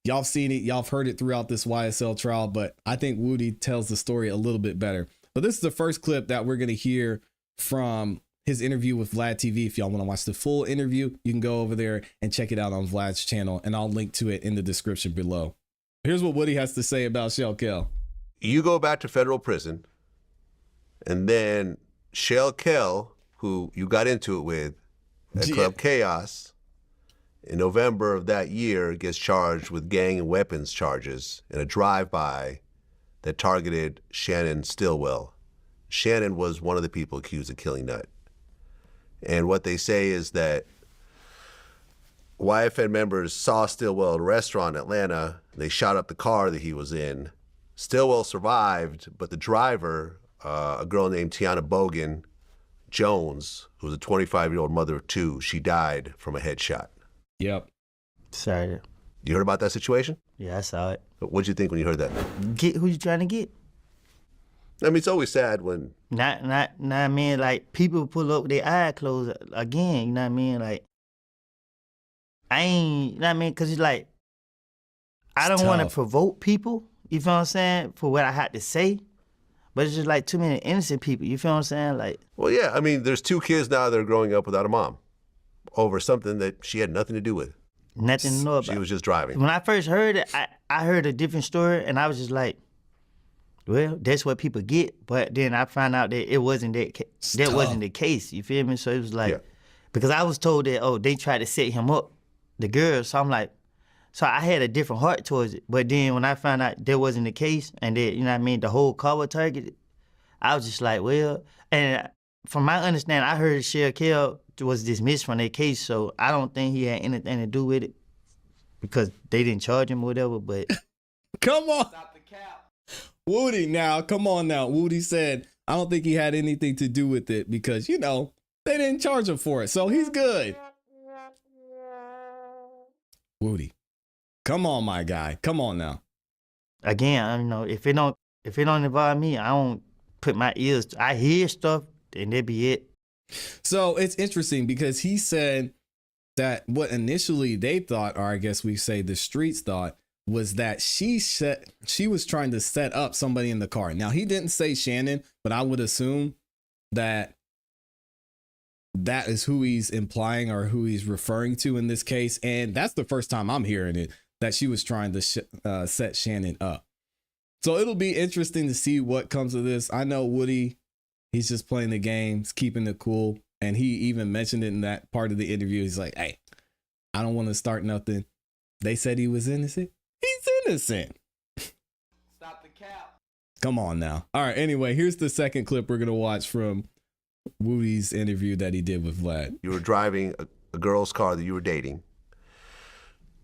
Y'all have seen it. Y'all have heard it throughout this YSL trial, but I think Woody tells the story a little bit better. But this is the first clip that we're going to hear from his interview with Vlad TV. If y'all want to watch the full interview, you can go over there and check it out on Vlad's channel, and I'll link to it in the description below. Here's what Woody has to say about Kell. You go back to federal prison, and then Kell, who you got into it with at Club Chaos, in November of that year, gets charged with gang and weapons charges in a drive-by that targeted Shannon Stillwell. Shannon was one of the people accused of killing Nut. And what they say is that YFN members saw Stillwell at a restaurant in Atlanta. They shot up the car that he was in. Stillwell survived, but the driver, a girl named Tiana Bogan Jones, who was a 25-year-old mother of 2, she died from a headshot. Yep. Sorry. You heard about that situation? Yeah, I saw it. What'd you think when you heard that? Get who you trying to get? I mean, it's always sad when... Not, I mean, like, people pull up with their eyes closed again, you know what I mean? Like, I ain't, you know what I mean? Because it's like, I don't want to provoke people, you feel what I'm saying, for what I had to say. But it's just like too many innocent people, you feel what I'm saying? Like, well, yeah, I mean, there's 2 kids now that are growing up without a mom over something that she had nothing to do with. Nothing to know about. She was just driving. When I first heard it, I heard a different story, and I was just like, well, that's what people get. But then I found out that it wasn't that wasn't the case. You feel me? So it was like, because I was told that, oh, they tried to set him up, the girls. So I'm like, so I had a different heart towards it. But then when I found out that wasn't the case, and that, you know what I mean, the whole car was targeted, I was just like, well, and from my understanding, I heard Kell was dismissed from that case, so I don't think he had anything to do with it because they didn't charge him or whatever, but... Come on. Stop the cap. Woody, now, come on now. Woody said, I don't think he had anything to do with it because, you know, they didn't charge him for it, so he's good. Woody, come on, my guy. Come on now. Again, I don't know, if it don't involve me, I don't put my ears... I hear stuff, and that be it. So it's interesting because he said that what initially they thought, or I guess we say the streets thought, was that she was trying to set up somebody in the car. Now, he didn't say Shannon, but I would assume that that is who he's implying or who he's referring to in this case. And that's the first time I'm hearing it, that she was trying to set Shannon up. So it'll be interesting to see what comes of this. I know Woody, he's just playing the game, he's keeping it cool. And he even mentioned it in that part of the interview. He's like, hey, I don't want to start nothing. They said he was innocent. He's innocent. Stop the cap. Come on now. All right. Anyway, here's the second clip we're going to watch from Woody's interview that he did with Vlad. You were driving a girl's car that you were dating.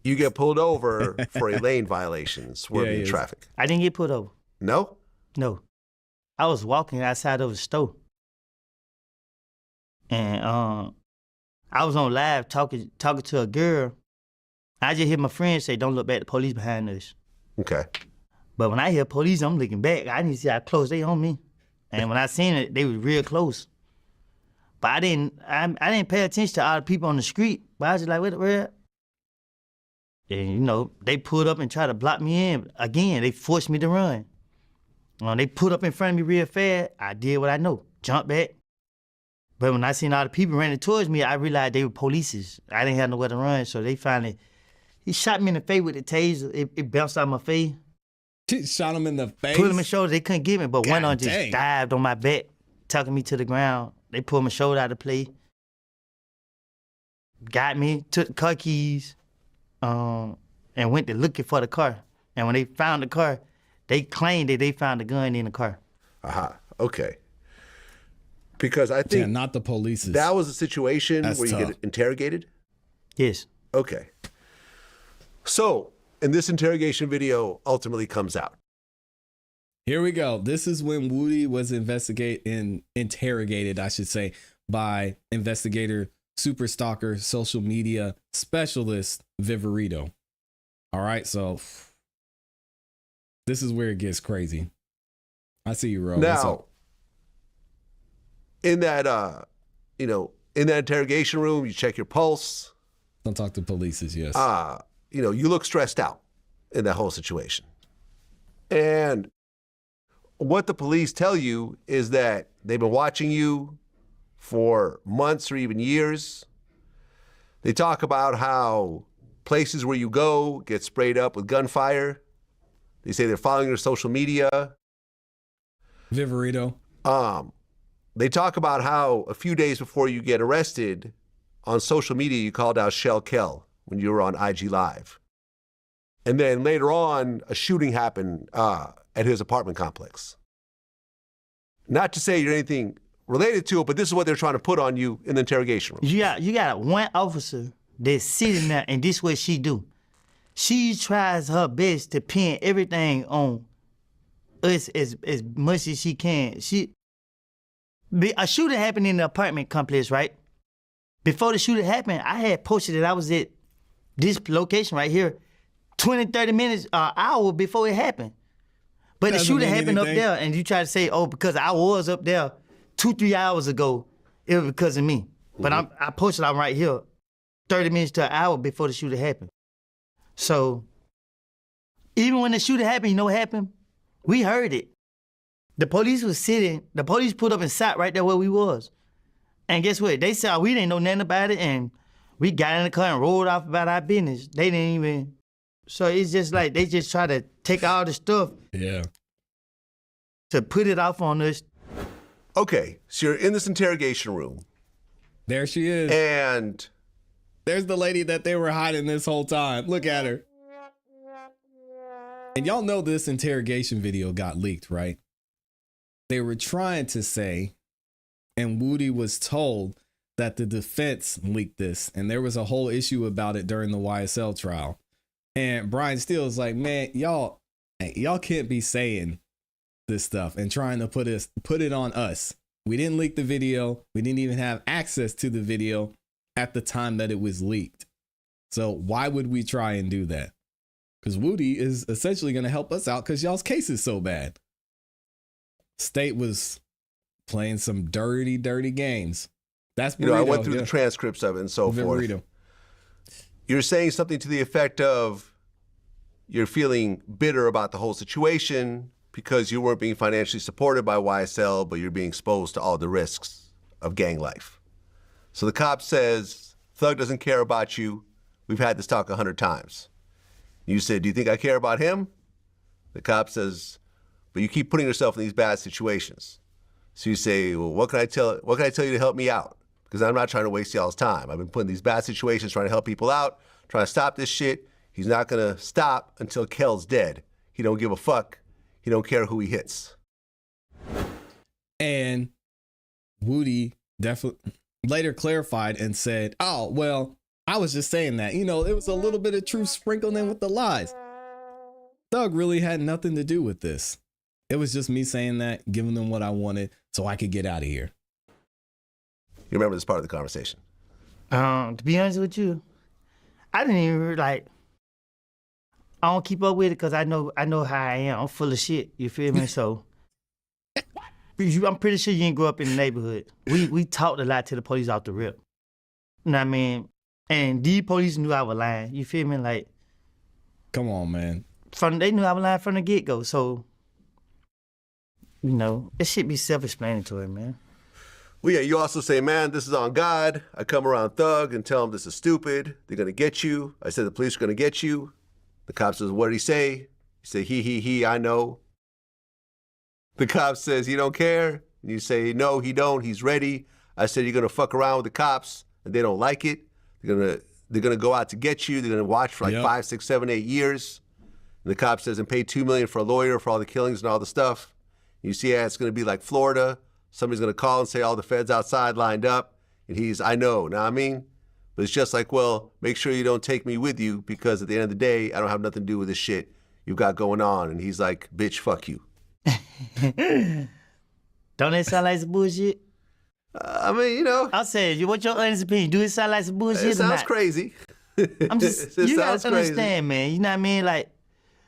You get pulled over for a lane violation, swerving in traffic. I didn't get pulled over. No? No. I was walking outside of the store. And I was on live talking to a girl. I just hear my friend say, don't look back, the police behind us. Okay. But when I hear police, I'm looking back. I need to see how close they on me. And when I seen it, they was real close. But I didn't pay attention to all the people on the street. But I was just like, where? And, you know, they pulled up and tried to block me in. Again, they forced me to run. They pulled up in front of me real fast. I did what I know, jumped back. But when I seen all the people running towards me, I realized they were polices. I didn't have nowhere to run, so he shot me in the face with the taser. It bounced out my face. Shot him in the face? Pulled him in the shoulder, they couldn't get me, but one on just dang. dived on my back, tucking me to the ground. They pulled my shoulder out of play. Got me, took the car keys, and went to looking for the car. And when they found the car, they claimed that they found the gun in the car. Okay. Because I think not the police. That was a situation where you get interrogated? Yes. Okay. So, and this interrogation video ultimately comes out. Here we go. This is when Woody was interrogated, I should say, by investigator, super stalker, social media specialist, Viverito. All right, so this is where it gets crazy. I see you, Ro. Now, in that, in that interrogation room, you check your pulse. Don't talk to police, yes. You look stressed out in that whole situation. And what the police tell you is that they've been watching you for months or even years. They talk about how places where you go get sprayed up with gunfire. They say they're following your social media. Viverito. They talk about how a few days before you get arrested, on social media you called out Kell when you were on IG Live. And then later on, a shooting happened at his apartment complex. Not to say you're anything related to it, but this is what they're trying to put on you in the interrogation room. You got one officer that's sitting there, and this is what she do. She tries her best to pin everything on us as much as she can. A shooting happened in the apartment complex, right? Before the shooting happened, I had posted that I was at this location right here 20, 30 minutes, an hour before it happened. But the shooting happened up there, and you try to say, oh, because I was up there 2-3 hours ago, it was because of me. But I posted I'm right here 30 minutes to an hour before the shooting happened. So even when the shooting happened, you know what happened? We heard it. The police pulled up and sat right there where we was. And guess what? They said we didn't know nothing about it, and we got in the car and rolled off about our business. They didn't even. So it's just like they just try to take all the stuff. Yeah. To put it off on us. Okay, so you're in this interrogation room. There she is. And there's the lady that they were hiding this whole time. Look at her. And y'all know this interrogation video got leaked, right? They were trying to say, and Woody was told that the defense leaked this, and there was a whole issue about it during the YSL trial. And Brian Steele is like, man, y'all can't be saying this stuff and trying to put it on us. We didn't leak the video. We didn't even have access to the video at the time that it was leaked. So why would we try and do that? Because Woody is essentially going to help us out because y'all's case is so bad. State was playing some dirty, dirty games. That's Burrito. I went through the transcripts of it and so forth. Burrito. You're saying something to the effect of you're feeling bitter about the whole situation because you weren't being financially supported by YSL, but you're being exposed to all the risks of gang life. So the cop says, Thug doesn't care about you. We've had this talk 100 times. You said, do you think I care about him? The cop says, but you keep putting yourself in these bad situations. So you say, well, what can I tell you to help me out? Because I'm not trying to waste y'all's time. I've been put in these bad situations trying to help people out, trying to stop this shit. He's not gonna stop until Kell's dead. He don't give a fuck. He don't care who he hits. And Woody definitely later clarified and said, oh, well, I was just saying that. You know, it was a little bit of truth sprinkled in with the lies. Thug really had nothing to do with this. It was just me saying that, giving them what I wanted so I could get out of here. You remember this part of the conversation? To be honest with you, I didn't even I don't keep up with it because I know how I am. I'm full of shit. You feel me? So I'm pretty sure you didn't grow up in the neighborhood. We talked a lot to the police off the rip. You know what I mean? And these police knew I was lying. You feel me? Come on, man. They knew I was lying from the get-go, so, you know, it should be self-explanatory, man. Well, yeah, you also say, man, this is on God. I come around Thug and tell him this is stupid. They're going to get you. I said the police are going to get you. The cop says, what did he say? He said, he, I know. The cop says, he don't care. And you say, no, he don't. He's ready. I said, you're going to fuck around with the cops and they don't like it. They're gonna go out to get you. They're going to watch for like 5, 6, 7, 8 years. And the cop says, and pay $2 million for a lawyer for all the killings and all the stuff. And you see, it's going to be like Florida. Somebody's going to call and say all the feds outside lined up. And I know what I mean? But it's just like, well, make sure you don't take me with you because at the end of the day, I don't have nothing to do with this shit you've got going on. And he's like, bitch, fuck you. Don't that sound like some bullshit? I mean, you know. I'll say, what's your honest opinion? Do it sound like some bullshit It sounds crazy. I'm just, you gotta understand, man. You know what I mean? Like,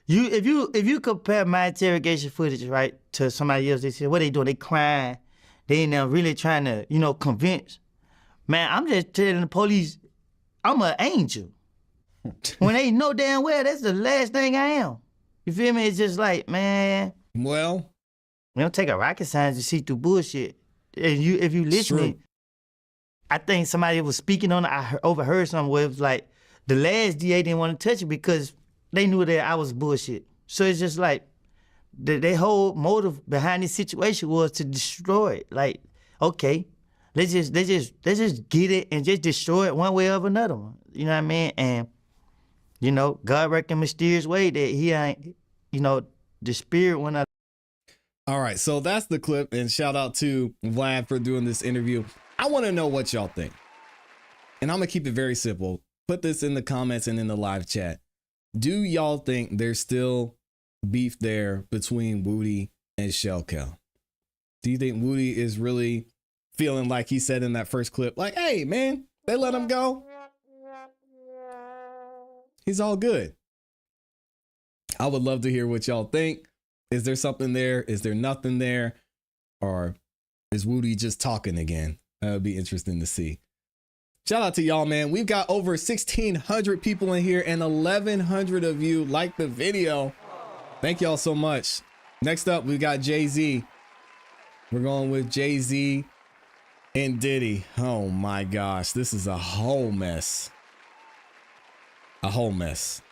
if you compare my interrogation footage, right, to somebody else, they say, what they doing? They crying. They ain't really trying to, you know, convince. Man, I'm just telling the police, I'm an angel. When they know damn well that's the last thing I am. You feel me? It's just like, man. Well, we don't take a rocket science to see through bullshit. And if you listening, I think somebody was speaking on it. I overheard something where it was like, the last DA didn't want to touch it because they knew that I was bullshit. So it's just like, their whole motive behind this situation was to destroy it. Like, okay, let's just get it and just destroy it one way or another one. You know what I mean? And, you know, God worked in a mysterious way that he ain't, you know, the spirit when I. All right, so that's the clip, and shout out to Vlad for doing this interview. I want to know what y'all think. And I'm gonna keep it very simple. Put this in the comments and in the live chat. Do y'all think there's still beef there between Woody and Kell? Do you think Woody is really feeling like he said in that first clip, like, hey man, they let him go? He's all good. I would love to hear what y'all think. Is there something there? Is there nothing there? Or is Woody just talking again? That would be interesting to see. Shout out to y'all, man. We've got over 1,600 people in here and 1,100 of you like the video. Thank y'all so much. Next up, we got Jay-Z. We're going with Jay-Z and Diddy. Oh my gosh, this is a whole mess. A whole mess.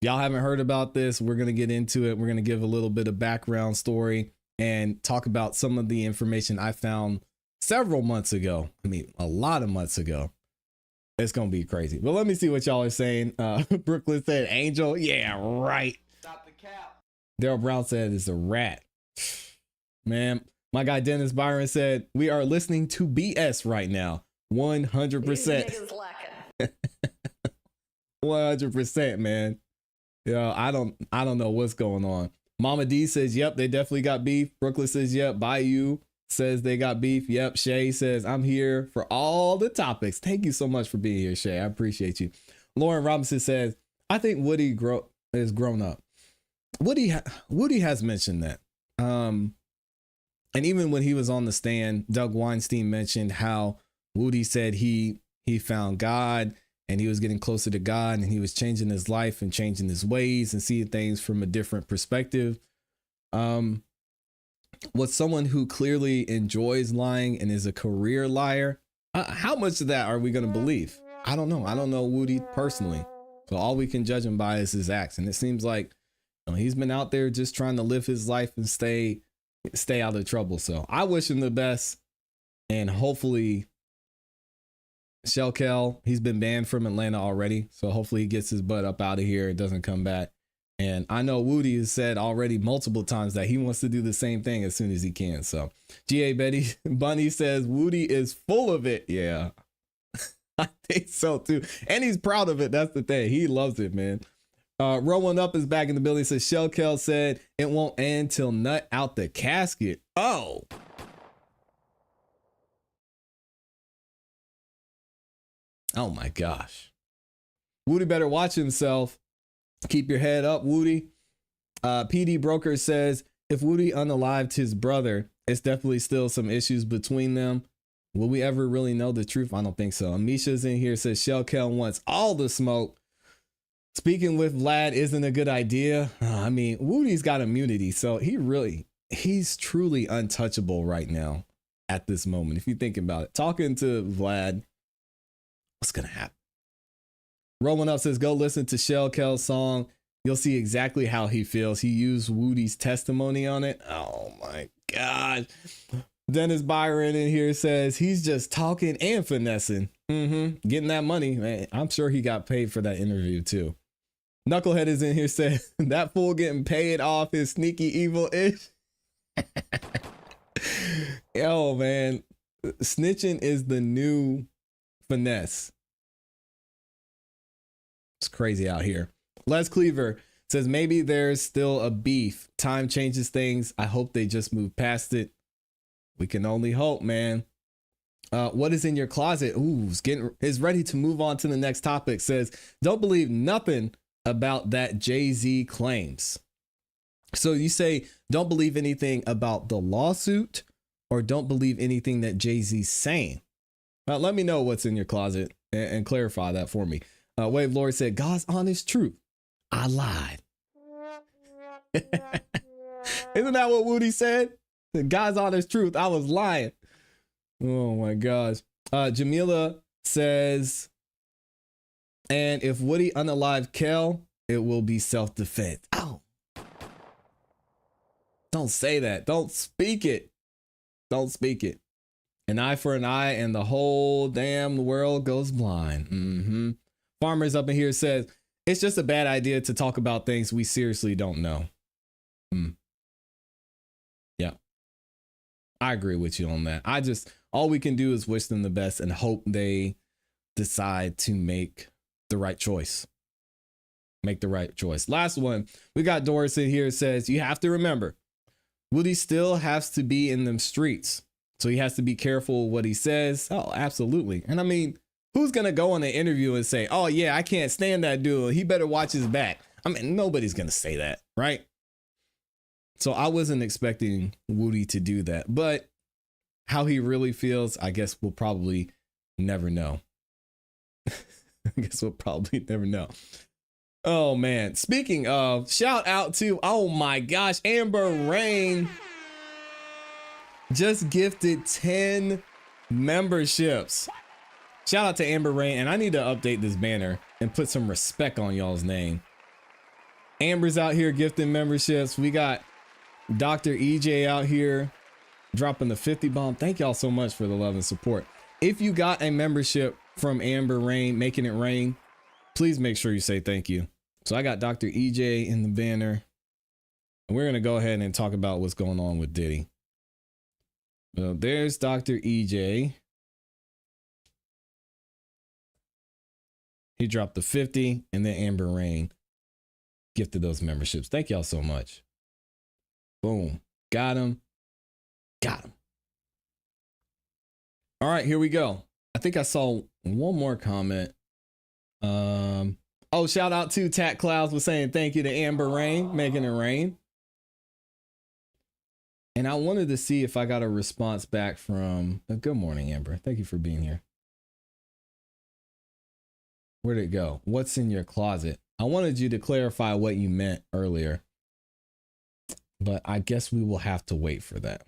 Y'all haven't heard about this. We're going to get into it. We're going to give a little bit of background story and talk about some of the information I found several months ago. I mean, a lot of months ago. It's going to be crazy. But let me see what y'all are saying. Brooklyn said, Angel. Yeah, right. Stop the cap. Daryl Brown said, it's a rat. Man, my guy Dennis Byron said, we are listening to BS right now. 100%. 100%, man. Yeah, I don't know what's going on. Mama D says, yep, they definitely got beef. Brooklyn says, yep. Bayou says they got beef. Yep. Shay says, I'm here for all the topics. Thank you so much for being here, Shay. I appreciate you. Lauren Robinson says, I think Woody is grown up. Woody has mentioned that. And even when he was on the stand, Doug Weinstein mentioned how Woody said he found God and he was getting closer to God and he was changing his life and changing his ways and seeing things from a different perspective. Was someone who clearly enjoys lying and is a career liar. How much of that are we going to believe? I don't know. I don't know Woody personally. So all we can judge him by is his acts. And it seems like he's been out there just trying to live his life and stay out of trouble. So I wish him the best. And hopefully Kell, he's been banned from Atlanta already. So hopefully he gets his butt up out of here and doesn't come back. And I know Woody has said already multiple times that he wants to do the same thing as soon as he can. So G.A. Betty Bunny says Woody is full of it. Yeah, I think so too. And he's proud of it. That's the thing. He loves it, man. Rolling Up is back in the building. Says Kell said it won't end till nut out the casket. Oh. Oh my gosh. Woody better watch himself. Keep your head up, Woody. PD Broker says, if Woody unalived his brother, it's definitely still some issues between them. Will we ever really know the truth? I don't think so. Amisha's in here, says Kell wants all the smoke. Speaking with Vlad isn't a good idea. I mean, Woody's got immunity, so he's truly untouchable right now at this moment. If you think about it, talking to Vlad, what's going to happen? Rolling Up says, go listen to Kell's song. You'll see exactly how he feels. He used Woody's testimony on it. Oh my God. Dennis Byron in here says he's just talking and finessing. Getting that money. Man, I'm sure he got paid for that interview too. Knucklehead is in here saying that fool getting paid off his sneaky evil-ish. Yo, man. Snitching is the new finesse. It's crazy out here. Les Cleaver says maybe there's still a beef. Time changes things. I hope they just move past it. We can only hope, man. What is in your closet? Ooh, is ready to move on to the next topic. Says, don't believe nothing about that Jay-Z claims. So you say, don't believe anything about the lawsuit or don't believe anything that Jay-Z's saying? Let me know what's in your closet and clarify that for me. Wave Lord said, God's honest truth. I lied. Isn't that what Woody said? God's honest truth. I was lying. Oh my gosh. Jamila says, and if Woody unalive Kell, it will be self-defense. Oh. Don't say that. Don't speak it. Don't speak it. An eye for an eye and the whole damn world goes blind. Farmers up in here says, it's just a bad idea to talk about things we seriously don't know. Yeah. I agree with you on that. All we can do is wish them the best and hope they decide to make the right choice. Make the right choice. Last one. We got Doris in here says, you have to remember, Woody still has to be in them streets. So he has to be careful what he says. Oh, absolutely. And I mean, who's going to go on an interview and say, oh yeah, I can't stand that dude. He better watch his back. I mean, nobody's going to say that, right? So I wasn't expecting Woody to do that, but how he really feels, I guess we'll probably never know. Oh man. Speaking of, shout out to, oh my gosh, Amber Rain just gifted 10 memberships. Shout out to Amber Rain, and I need to update this banner and put some respect on y'all's name. Amber's out here gifting memberships. We got Dr. EJ out here dropping the 50 bomb. Thank y'all so much for the love and support. If you got a membership from Amber Rain, making it rain, please make sure you say thank you. So I got Dr. EJ in the banner, and we're going to go ahead and talk about what's going on with Diddy. Well, there's Dr. EJ. He dropped the 50, and then Amber Rain gifted those memberships. Thank y'all so much. Boom. Got him. Got him. All right, here we go. I think I saw one more comment. Oh, shout out to Tat Clouds was saying thank you to Amber Rain, making it rain. And I wanted to see if I got a response back from, good morning, Amber. Thank you for being here. Where'd it go? What's in your closet? I wanted you to clarify what you meant earlier, but I guess we will have to wait for that.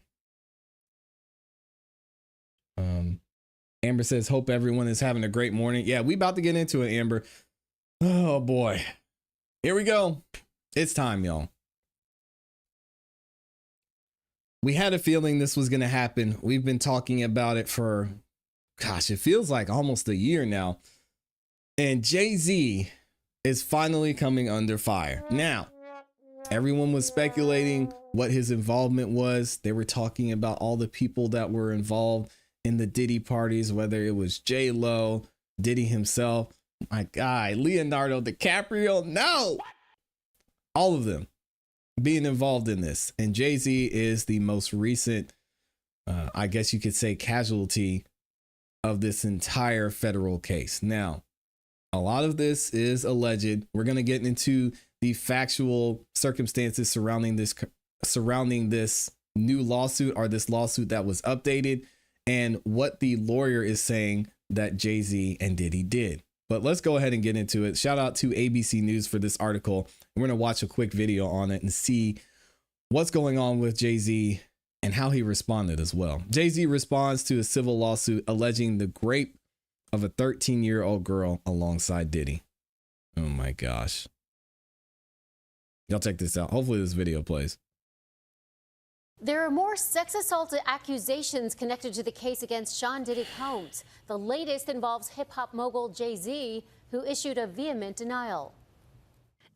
Amber says, hope everyone is having a great morning. Yeah, we about to get into it, Amber. Oh boy. Here we go. It's time, y'all. We had a feeling this was going to happen. We've been talking about it for, gosh, it feels like almost a year now. And Jay-Z is finally coming under fire. Now, everyone was speculating what his involvement was. They were talking about all the people that were involved in the Diddy parties, whether it was J-Lo, Diddy himself, my guy, Leonardo DiCaprio. No, all of them being involved in this. And Jay-Z is the most recent, I guess you could say, casualty of this entire federal case. Now, a lot of this is alleged. We're going to get into the factual circumstances surrounding this new lawsuit, or this lawsuit that was updated, and what the lawyer is saying that Jay-Z and Diddy did. But let's go ahead and get into it. Shout out to ABC News for this article. We're going to watch a quick video on it and see what's going on with Jay-Z and how he responded as well. Jay-Z responds to a civil lawsuit alleging the rape of a 13-year-old girl alongside Diddy. Oh my gosh. Y'all check this out. Hopefully this video plays. There are more sex assault accusations connected to the case against Sean Diddy Combs. The latest involves hip-hop mogul Jay-Z, who issued a vehement denial.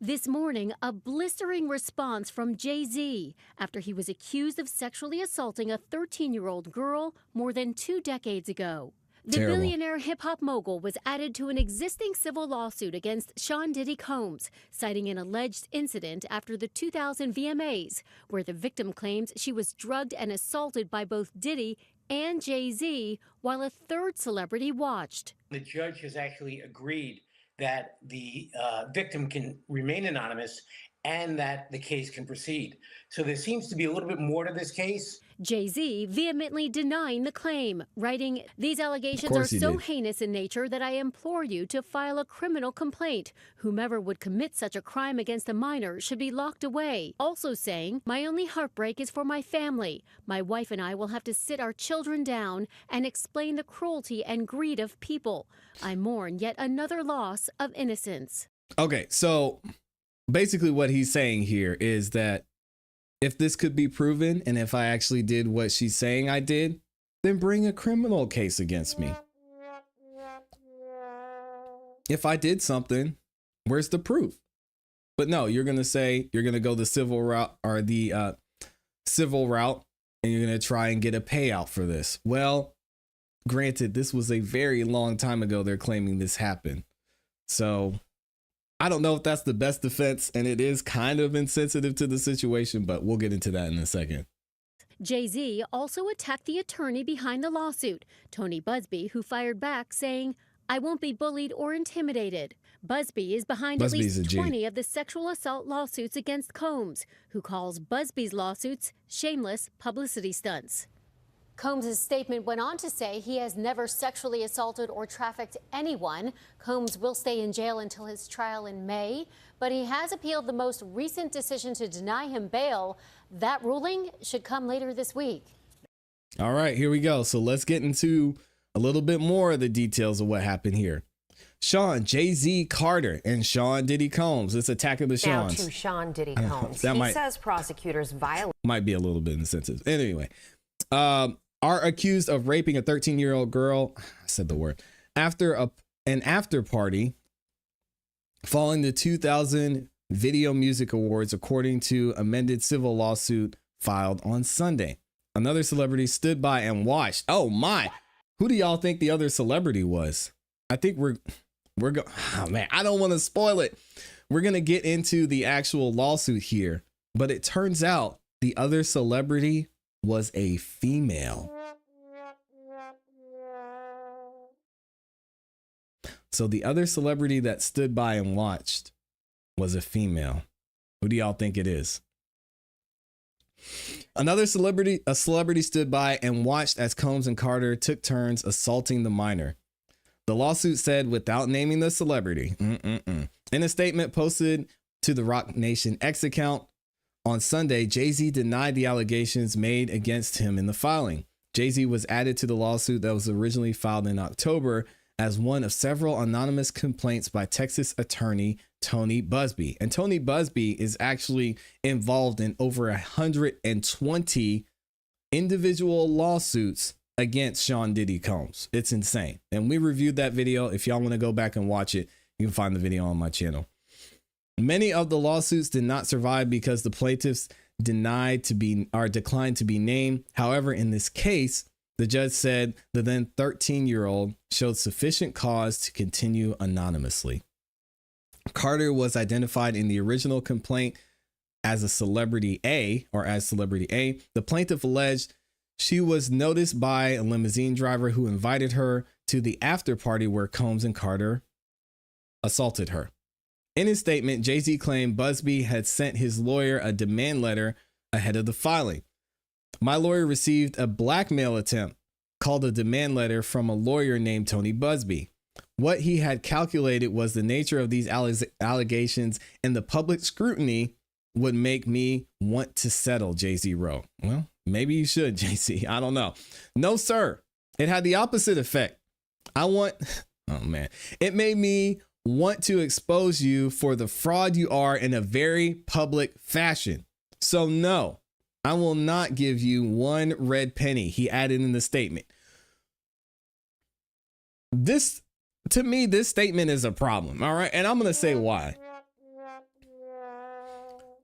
This morning, a blistering response from Jay-Z after he was accused of sexually assaulting a 13-year-old girl more than 2 decades ago. The Terrible. billionaire hip-hop mogul was added to an existing civil lawsuit against Sean Diddy Combs, citing an alleged incident after the 2000 VMAs, where the victim claims she was drugged and assaulted by both Diddy and Jay-Z while a third celebrity watched. The judge has actually agreed that the victim can remain anonymous and that the case can proceed. So there seems to be a little bit more to this case. Jay-Z vehemently denying the claim, writing, "These allegations are so heinous in nature that I implore you to file a criminal complaint. Whomever would commit such a crime against a minor should be locked away." Also saying, "My only heartbreak is for my family. My wife and I will have to sit our children down and explain the cruelty and greed of people. I mourn yet another loss of innocence." Okay, so basically what he's saying here is that if this could be proven, and if I actually did what she's saying I did, then bring a criminal case against me. If I did something, where's the proof? But no, you're going to say you're going to go the civil route or the civil route, and you're going to try and get a payout for this. Well, granted, this was a very long time ago they're claiming this happened. So I don't know if that's the best defense, and it is kind of insensitive to the situation, but we'll get into that in a second. Jay-Z also attacked the attorney behind the lawsuit, Tony Busby, who fired back saying, "I won't be bullied or intimidated." Busby is behind at least 20 of the sexual assault lawsuits against Combs, who calls Busby's lawsuits shameless publicity stunts. Combs' statement went on to say he has never sexually assaulted or trafficked anyone. Combs will stay in jail until his trial in May, but he has appealed the most recent decision to deny him bail. That ruling should come later this week. All right, here we go. So let's get into a little bit more of the details of what happened here. Sean, Jay-Z Carter, and Sean Diddy Combs. It's Attack of the Seans. Now to Sean Diddy Combs. He says prosecutors might be a little bit insensitive. Anyway, are accused of raping a 13-year-old girl. I said the word. After an after party following the 2000 Video Music Awards, according to amended civil lawsuit filed on Sunday. Another celebrity stood by and watched. Oh my! Who do y'all think the other celebrity was? I think we're going. Oh man, I don't want to spoil it. We're gonna get into the actual lawsuit here, but it turns out the other celebrity was a female. So the other celebrity that stood by and watched was a female. Who do y'all think it is? A celebrity stood by and watched as Combs and Carter took turns assaulting the minor. The lawsuit said without naming the celebrity. In a statement posted to the Rock Nation X account on Sunday, Jay-Z denied the allegations made against him in the filing. Jay-Z was added to the lawsuit that was originally filed in October as one of several anonymous complaints by Texas attorney Tony Busby. And Tony Busby is actually involved in over 120 individual lawsuits against Sean Diddy Combs. It's insane. And we reviewed that video. If y'all want to go back and watch it, you can find the video on my channel. Many of the lawsuits did not survive because the plaintiffs declined to be named. However, in this case, the judge said the then 13-year-old showed sufficient cause to continue anonymously. Carter was identified in the original complaint as Celebrity A. The plaintiff alleged she was noticed by a limousine driver who invited her to the after party where Combs and Carter assaulted her. In his statement, Jay-Z claimed Busby had sent his lawyer a demand letter ahead of the filing. "My lawyer received a blackmail attempt called a demand letter from a lawyer named Tony Busby. What he had calculated was the nature of these allegations, and the public scrutiny would make me want to settle, Jay-Z wrote. Well, maybe you should, Jay-Z. I don't know. No, sir. It had the opposite effect. It made me want to expose you for the fraud you are in a very public fashion. So no, I will not give you one red penny, he added in the statement. To me, this statement is a problem. All right. And I'm going to say why.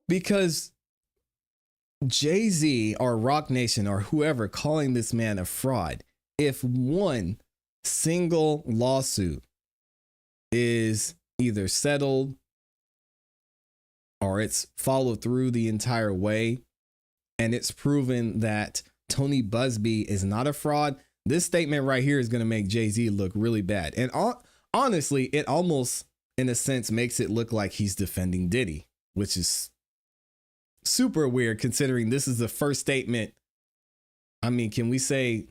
Because Jay-Z or Rock Nation or whoever calling this man a fraud, if one single lawsuit is either settled or it's followed through the entire way, and it's proven that Tony Busby is not a fraud, this statement right here is going to make Jay-Z look really bad. And honestly, it almost, in a sense, makes it look like he's defending Diddy, which is super weird considering this is the first statement. I mean, can we say,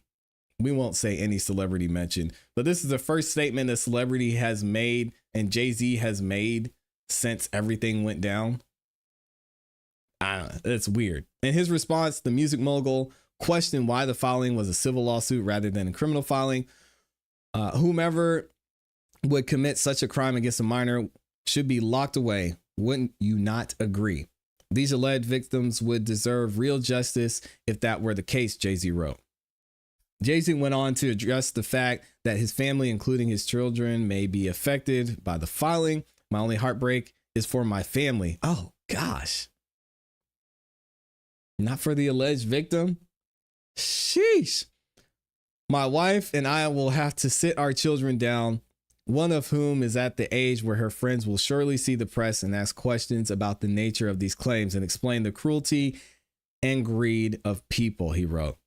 we won't say any celebrity mentioned, but this is the first statement a celebrity has made and Jay-Z has made since everything went down. I don't know. It's weird. In his response, the music mogul questioned why the filing was a civil lawsuit rather than a criminal filing. Whomever would commit such a crime against a minor should be locked away. Wouldn't you not agree? These alleged victims would deserve real justice if that were the case, Jay-Z wrote. Jay-Z went on to address the fact that his family, including his children, may be affected by the filing. My only heartbreak is for my family. Oh, gosh. Not for the alleged victim? Sheesh. My wife and I will have to sit our children down, one of whom is at the age where her friends will surely see the press and ask questions about the nature of these claims and explain the cruelty and greed of people, he wrote.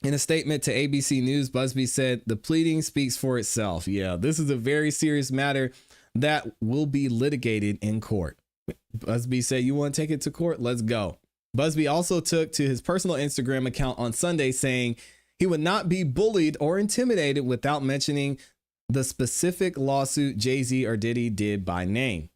In a statement to ABC News, Busby said, the pleading speaks for itself. Yeah, this is a very serious matter that will be litigated in court. Busby said, you want to take it to court? Let's go. Busby also took to his personal Instagram account on Sunday saying he would not be bullied or intimidated without mentioning the specific lawsuit Jay-Z or Diddy did by name.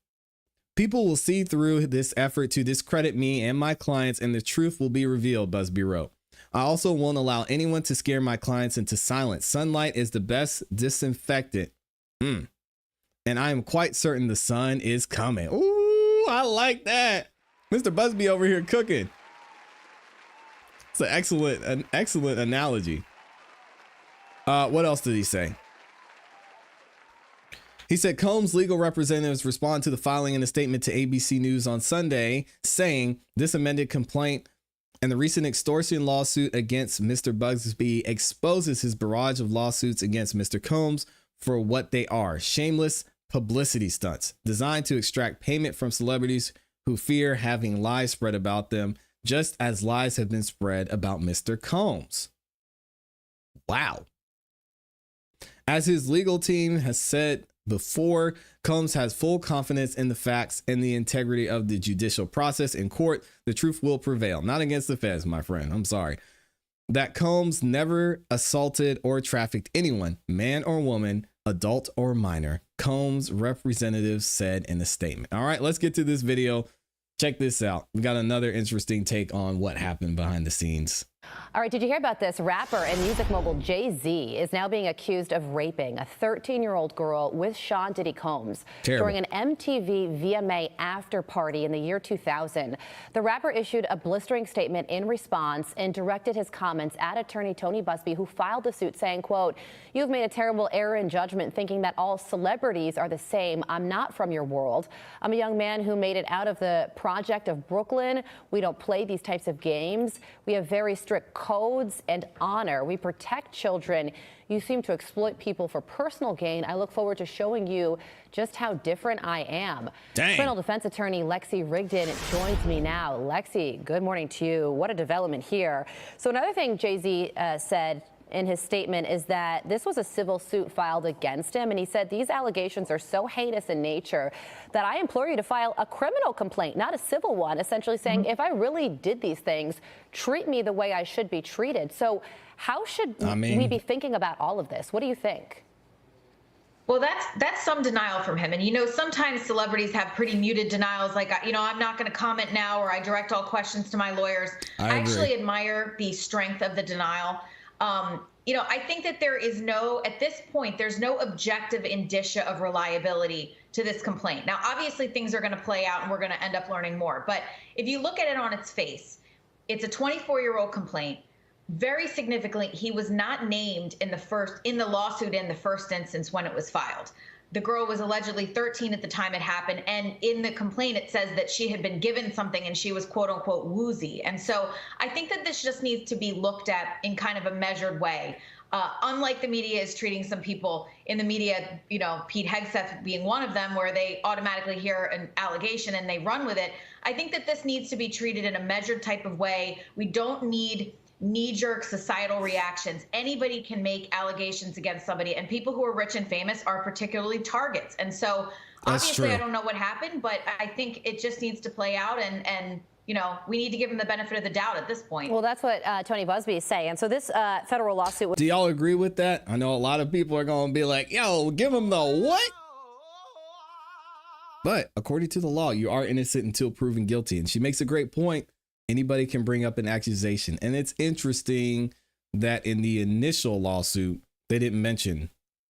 People will see through this effort to discredit me and my clients, and the truth will be revealed, Busby wrote. I also won't allow anyone to scare my clients into silence. Sunlight is the best disinfectant. And I am quite certain the sun is coming. Ooh, I like that. Mr. Busby over here cooking. It's an excellent analogy. What else did he say? He said Combs' legal representatives respond to the filing in a statement to ABC News on Sunday, saying this amended complaint and the recent extortion lawsuit against Mr. Busby exposes his barrage of lawsuits against Mr. Combs for what they are: shameless publicity stunts designed to extract payment from celebrities who fear having lies spread about them, just as lies have been spread about Mr. Combs. Wow. As his legal team has said before, Combs has full confidence in the facts and the integrity of the judicial process. In court, the truth will prevail. Not against the feds, my friend. I'm sorry. That Combs never assaulted or trafficked anyone, man or woman, adult or minor, Combs representatives said in a statement. All right, let's get to this video. Check this out. We got another interesting take on what happened behind the scenes. All right, did you hear about this? Rapper and music mogul Jay-Z is now being accused of raping a 13-year-old girl with Sean Diddy Combs during an MTV VMA after party in the year 2000. The rapper issued a blistering statement in response and directed his comments at attorney Tony Busby, who filed the suit, saying, quote, "You've made a terrible error in judgment thinking that all celebrities are the same. I'm not from your world. I'm a young man who made it out of the project of Brooklyn. We don't play these types of games. We have very strict codes and honor. We protect children. You seem to exploit people for personal gain. I look forward to showing you just how different I am." Dang. Criminal defense attorney Lexi Rigdon joins me now. Lexi, good morning to you. What a development here. So another thing Jay-Z said in his statement is that this was a civil suit filed against him, and he said these allegations are so heinous in nature that I implore you to file a criminal complaint, not a civil one, essentially saying if I really did these things, treat me the way I should be treated. So how should we be thinking about all of this? What do you think? Well, that's some denial from him. And, you know, sometimes celebrities have pretty muted denials, like, you know, I'm not going to comment now, or I direct all questions to my lawyers. I actually admire the strength of the denial. You know, I think that there is at this point, there's no objective indicia of reliability to this complaint. Now, obviously, things are going to play out and we're going to end up learning more. But if you look at it on its face, it's a 24-year-old complaint. Very significantly, he was not named in the lawsuit in the first instance when it was filed. The girl was allegedly 13 at the time it happened, and in the complaint it says that she had been given something and she was quote unquote woozy. And so I think that this just needs to be looked at in kind of a measured way. Unlike the media is treating some people in the media, you know, Pete Hegseth being one of them, where they automatically hear an allegation and they run with it. I think that this needs to be treated in a measured type of way. We don't need knee-jerk societal reactions. Anybody can make allegations against somebody, and people who are rich and famous are particularly targets. And so obviously I don't know what happened, but I think it just needs to play out, and you know, we need to give him the benefit of the doubt at this point. Well, that's what Tony Busby is saying. And so this federal lawsuit... Do y'all agree with that? I know a lot of people are going to be like, yo, give him the what? But according to the law, you are innocent until proven guilty. And she makes a great point. Anybody can bring up an accusation. And it's interesting that in the initial lawsuit, they didn't mention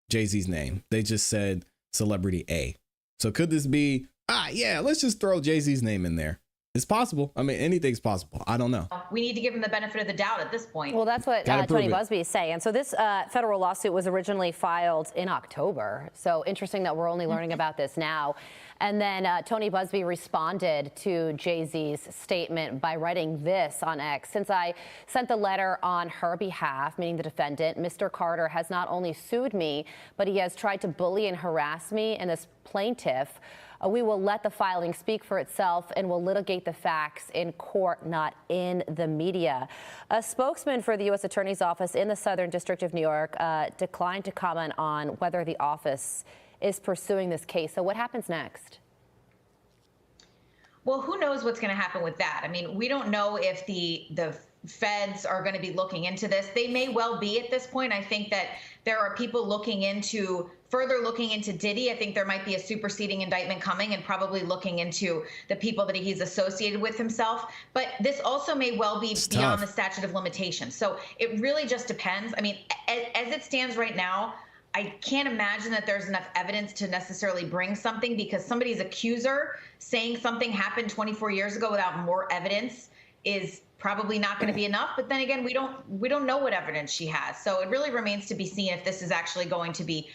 Jay-Z's name. They just said celebrity A. So could this be, yeah, let's just throw Jay-Z's name in there? It's possible. I mean, anything's possible. I don't know. We need to give him the benefit of the doubt at this point. Well, that's what Tony Busby is saying. And so this federal lawsuit was originally filed in October. So interesting that we're only learning about this now. And then Tony Busby responded to Jay-Z's statement by writing this on X. Since I sent the letter on her behalf, meaning the defendant, Mr. Carter has not only sued me, but he has tried to bully and harass me and this plaintiff. We will let the filing speak for itself and will litigate the facts in court, not in the media. A spokesman for the U.S. Attorney's Office in the Southern District of New York declined to comment on whether the office is pursuing this case. So what happens next? Well, who knows what's going to happen with that? I mean, we don't know if the feds are going to be looking into this. They may well be at this point. I think that there are people further looking into Diddy. I think there might be a superseding indictment coming, and probably looking into the people that he's associated with himself. But this also may well be beyond the statute of limitations. So it really just depends. I mean, as it stands right now, I can't imagine that there's enough evidence to necessarily bring something, because somebody's accuser saying something happened 24 years ago without more evidence is probably not going to be enough. But then again, we don't know what evidence she has. So it really remains to be seen if this is actually going to be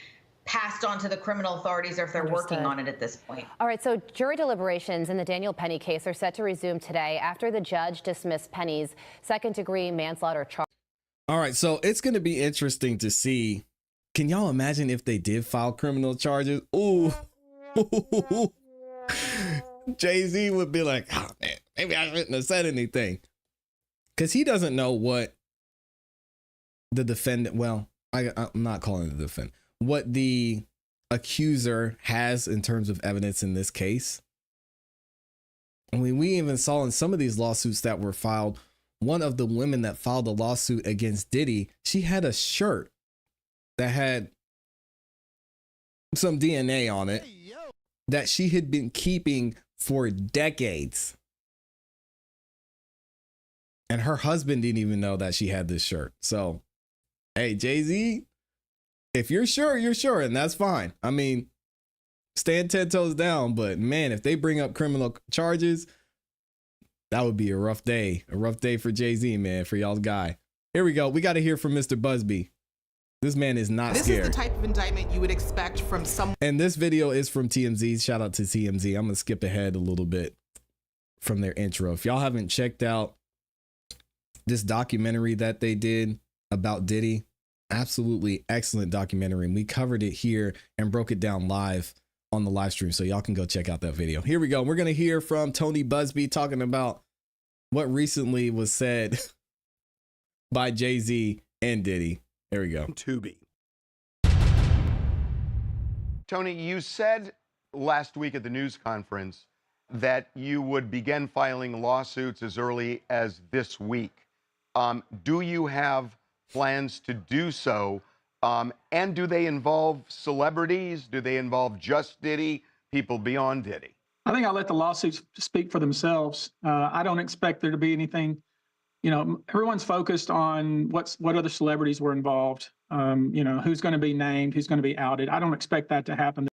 passed on to the criminal authorities, or if they're working on it at this point. All right, so jury deliberations in the Daniel Penny case are set to resume today after the judge dismissed Penny's second-degree manslaughter charge. All right, so it's going to be interesting to see. Can y'all imagine if they did file criminal charges? Ooh. Jay-Z would be like, oh man, maybe I shouldn't have said anything. Because he doesn't know what the defendant, well, I'm not calling it the defendant, what the accuser has in terms of evidence in this case. I mean, we even saw in some of these lawsuits that were filed, one of the women that filed a lawsuit against Diddy, she had a shirt that had some DNA on it that she had been keeping for decades. And her husband didn't even know that she had this shirt. So, hey, Jay-Z, if you're sure, you're sure, and that's fine. I mean, stand 10 toes down, but man, if they bring up criminal charges, that would be a rough day. A rough day for Jay-Z, man, for y'all's guy. Here we go. We got to hear from Mr. Busby. This man is not scared. This is the type of indictment you would expect from someone. And this video is from TMZ. Shout out to TMZ. I'm going to skip ahead a little bit from their intro. If y'all haven't checked out this documentary that they did about Diddy, absolutely excellent documentary. And we covered it here and broke it down live on the live stream. So y'all can go check out that video. Here we go. We're going to hear from Tony Busby talking about what recently was said by Jay-Z and Diddy. There we go. Tubi. Tony, you said last week at the news conference that you would begin filing lawsuits as early as this week. Do you have plans to do so And do they involve celebrities? Do they involve just Diddy, people beyond Diddy? I think I'll let the lawsuits speak for themselves. I don't expect there to be anything. You know, everyone's focused on what other celebrities were involved. You know, who's going to be named, who's going to be outed. I don't expect that to happen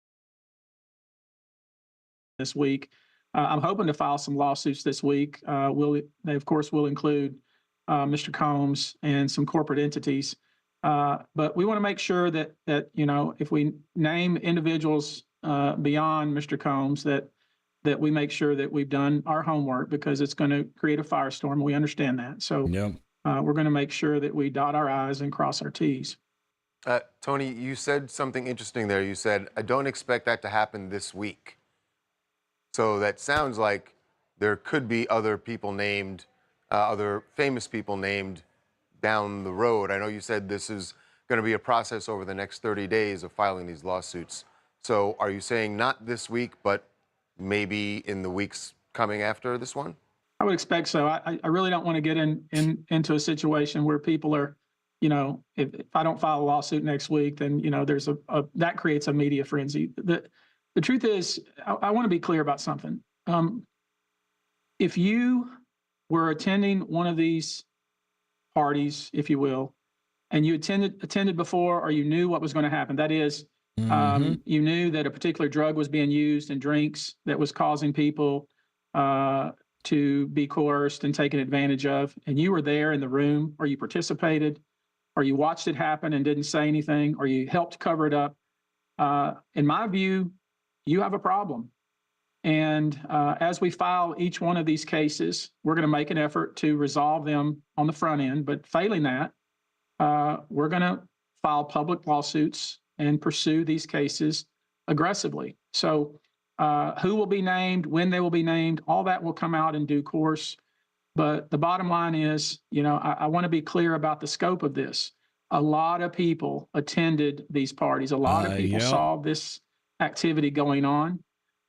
this week. I'm hoping to file some lawsuits this week. They of course will include Mr. Combs and some corporate entities. But we want to make sure that you know, if we name individuals beyond Mr. Combs, that we make sure that we've done our homework, because it's going to create a firestorm. We understand that. So we're going to make sure that we dot our I's and cross our T's. Tony, you said something interesting there. You said, I don't expect that to happen this week. So that sounds like there could be other people named, other famous people named down the road. I know you said this is going to be a process over the next 30 days of filing these lawsuits. So are you saying not this week, but maybe in the weeks coming after this one? I would expect so. I really don't want to get into a situation where people are, you know, if I don't file a lawsuit next week, then, you know, there's that creates a media frenzy. The truth is, I want to be clear about something. If you were attending one of these parties, if you will, and you attended before, or you knew what was going to happen, that is, you knew that a particular drug was being used in drinks that was causing people to be coerced and taken advantage of, and you were there in the room, or you participated, or you watched it happen and didn't say anything, or you helped cover it up, in my view, you have a problem. And as we file each one of these cases, we're going to make an effort to resolve them on the front end. But failing that, we're going to file public lawsuits and pursue these cases aggressively. So who will be named, when they will be named, all that will come out in due course. But the bottom line is, you know, I want to be clear about the scope of this. A lot of people attended these parties. A lot of people saw this activity going on.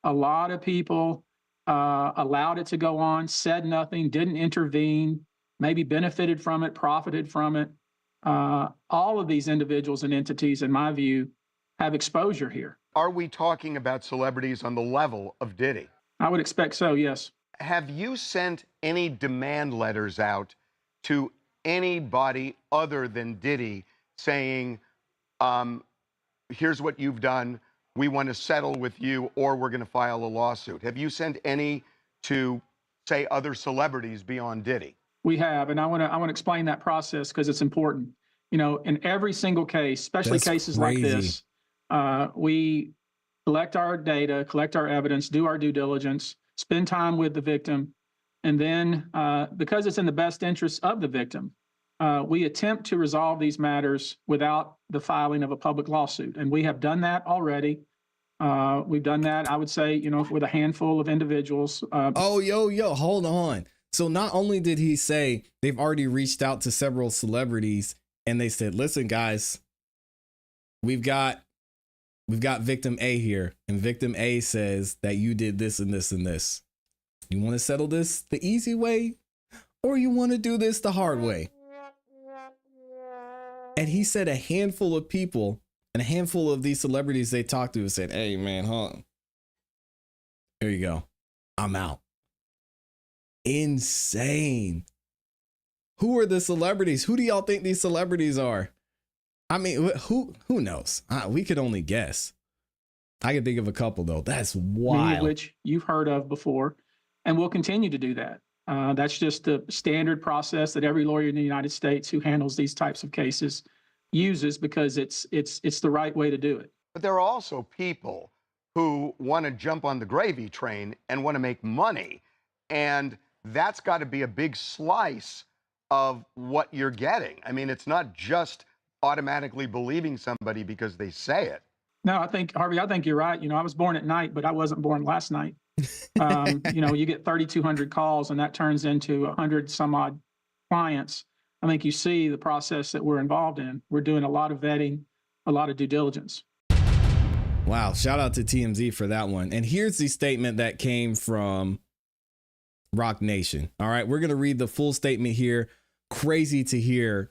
A lot of people allowed it to go on, said nothing, didn't intervene, maybe benefited from it, profited from it. All of these individuals and entities, in my view, have exposure here. Are we talking about celebrities on the level of Diddy? I would expect so, yes. Have you sent any demand letters out to anybody other than Diddy saying, here's what you've done, we want to settle with you, or we're going to file a lawsuit? Have you sent any to, say, other celebrities beyond Diddy? We have, and I want to explain that process because it's important. You know, in every single case, especially cases like this, we collect our data, collect our evidence, do our due diligence, spend time with the victim, and then because it's in the best interest of the victim, we attempt to resolve these matters without the filing of a public lawsuit. And we have done that already. We've done that, I would say, you know, with a handful of individuals. Hold on. So not only did he say they've already reached out to several celebrities and they said, listen, guys, we've got victim A here, and victim A says that you did this and this and this. You want to settle this the easy way, or you want to do this the hard way? And he said a handful of people and a handful of these celebrities they talked to said, hey man, here you go, I'm out. Insane. Who are the celebrities? Who do y'all think these celebrities are? I mean, who knows? We could only guess. I can think of a couple though. That's wild. Many of which you've heard of before, and we'll continue to do that. That's just the standard process that every lawyer in the United States who handles these types of cases uses, because it's the right way to do it. But there are also people who want to jump on the gravy train and want to make money, and that's got to be a big slice of what you're getting. I mean, it's not just automatically believing somebody because they say it. No, Harvey, I think you're right. You know, I was born at night, but I wasn't born last night. You know, you get 3,200 calls and that turns into 100 some odd clients. I think you see the process that we're involved in. We're doing a lot of vetting, a lot of due diligence. Wow. Shout out to TMZ for that one. And here's the statement that came from Rock Nation. All right, we're going to read the full statement here. Crazy to hear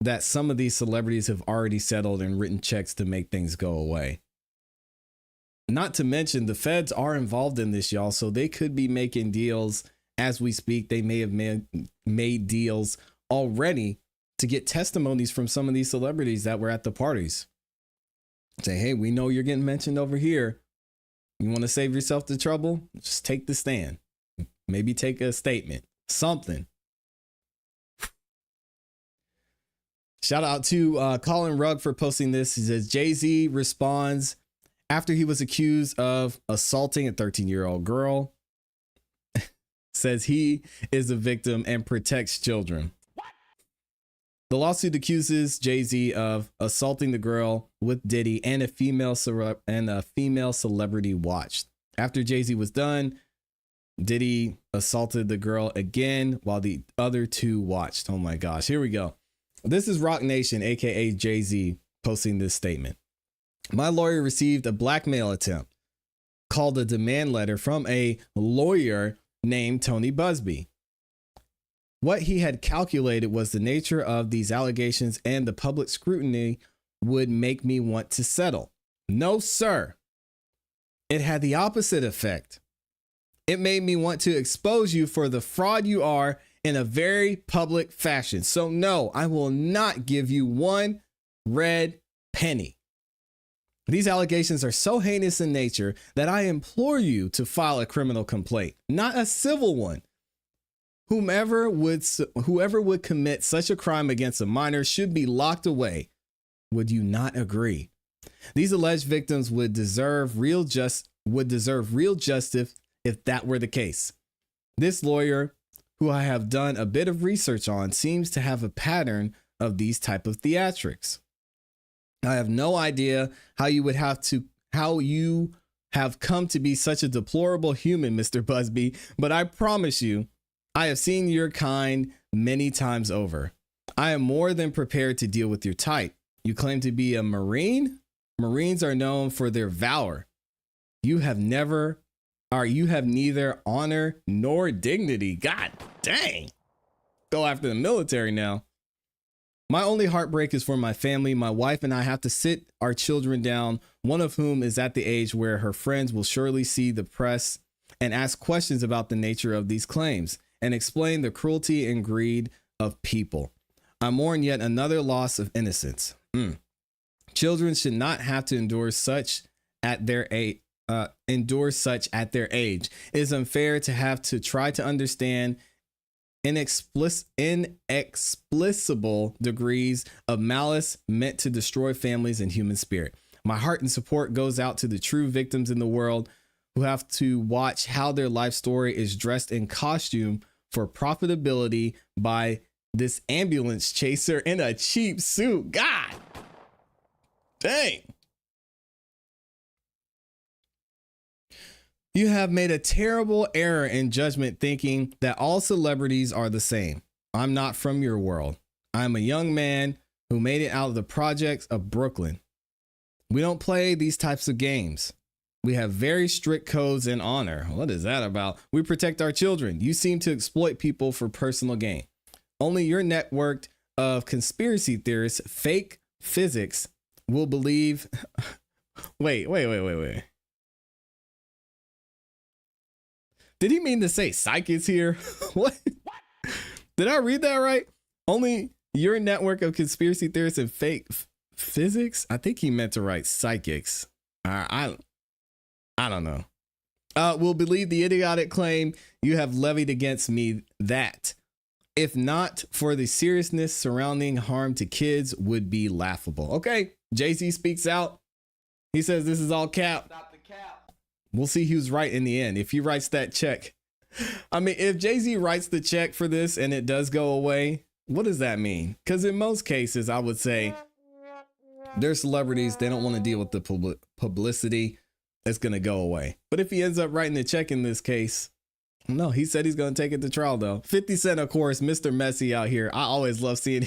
that some of these celebrities have already settled and written checks to make things go away. Not to mention the feds are involved in this, y'all, so they could be making deals as we speak. They may have made deals already to get testimonies from some of these celebrities that were at the parties. Say, hey, we know you're getting mentioned over here. You want to save yourself the trouble? Just take the stand. Maybe take a statement, something. Shout out to Colin Rugg for posting this. He says, Jay-Z responds after he was accused of assaulting a 13-year-old girl. Says he is a victim and protects children. The lawsuit accuses Jay-Z of assaulting the girl with Diddy and a female celebrity watched. After Jay-Z was done, Diddy assaulted the girl again while the other two watched. Oh my gosh, here we go. This is Rock Nation, aka Jay-Z, posting this statement. My lawyer received a blackmail attempt called a demand letter from a lawyer named Tony Busby. What he had calculated was the nature of these allegations and the public scrutiny would make me want to settle. No, sir. It had the opposite effect. It made me want to expose you for the fraud you are in a very public fashion. So no, I will not give you one red penny. These allegations are so heinous in nature that I implore you to file a criminal complaint, not a civil one. Whoever would commit such a crime against a minor should be locked away. Would you not agree? These alleged victims would deserve real justice if that were the case. This lawyer, who I have done a bit of research on, seems to have a pattern of these type of theatrics. I have no idea how you have come to be such a deplorable human, Mr. Busby, but I promise you, I have seen your kind many times over. I am more than prepared to deal with your type. You claim to be a Marine? Marines are known for their valor. You have neither honor nor dignity. God dang. Go after the military now. My only heartbreak is for my family. My wife and I have to sit our children down, one of whom is at the age where her friends will surely see the press and ask questions about the nature of these claims and explain the cruelty and greed of people. I mourn yet another loss of innocence. Children should not have to endure such at their age. It is unfair to have to try to understand inexplicable degrees of malice meant to destroy families and human spirit. My heart and support goes out to the true victims in the world who have to watch how their life story is dressed in costume for profitability by this ambulance chaser in a cheap suit. God dang. You have made a terrible error in judgment thinking that all celebrities are the same. I'm not from your world. I'm a young man who made it out of the projects of Brooklyn. We don't play these types of games. We have very strict codes and honor. What is that about? We protect our children. You seem to exploit people for personal gain. Only your network of conspiracy theorists, fake physics, will believe. Wait. Did he mean to say psychics here? What? Did I read that right? Only your network of conspiracy theorists and fake physics? I think he meant to write psychics. I don't know. Will believe the idiotic claim you have levied against me that, if not for the seriousness surrounding harm to kids, would be laughable. Okay, Jay-Z speaks out. He says this is all cap. Stop the cap. We'll see who's right in the end. If he writes that check. I mean, if Jay-Z writes the check for this and it does go away, what does that mean? Because in most cases, I would say they're celebrities. They don't want to deal with the publicity. It's going to go away. But if he ends up writing the check in this case, no, he said he's going to take it to trial, though. 50 Cent, of course, Mr. Messy out here. I always love seeing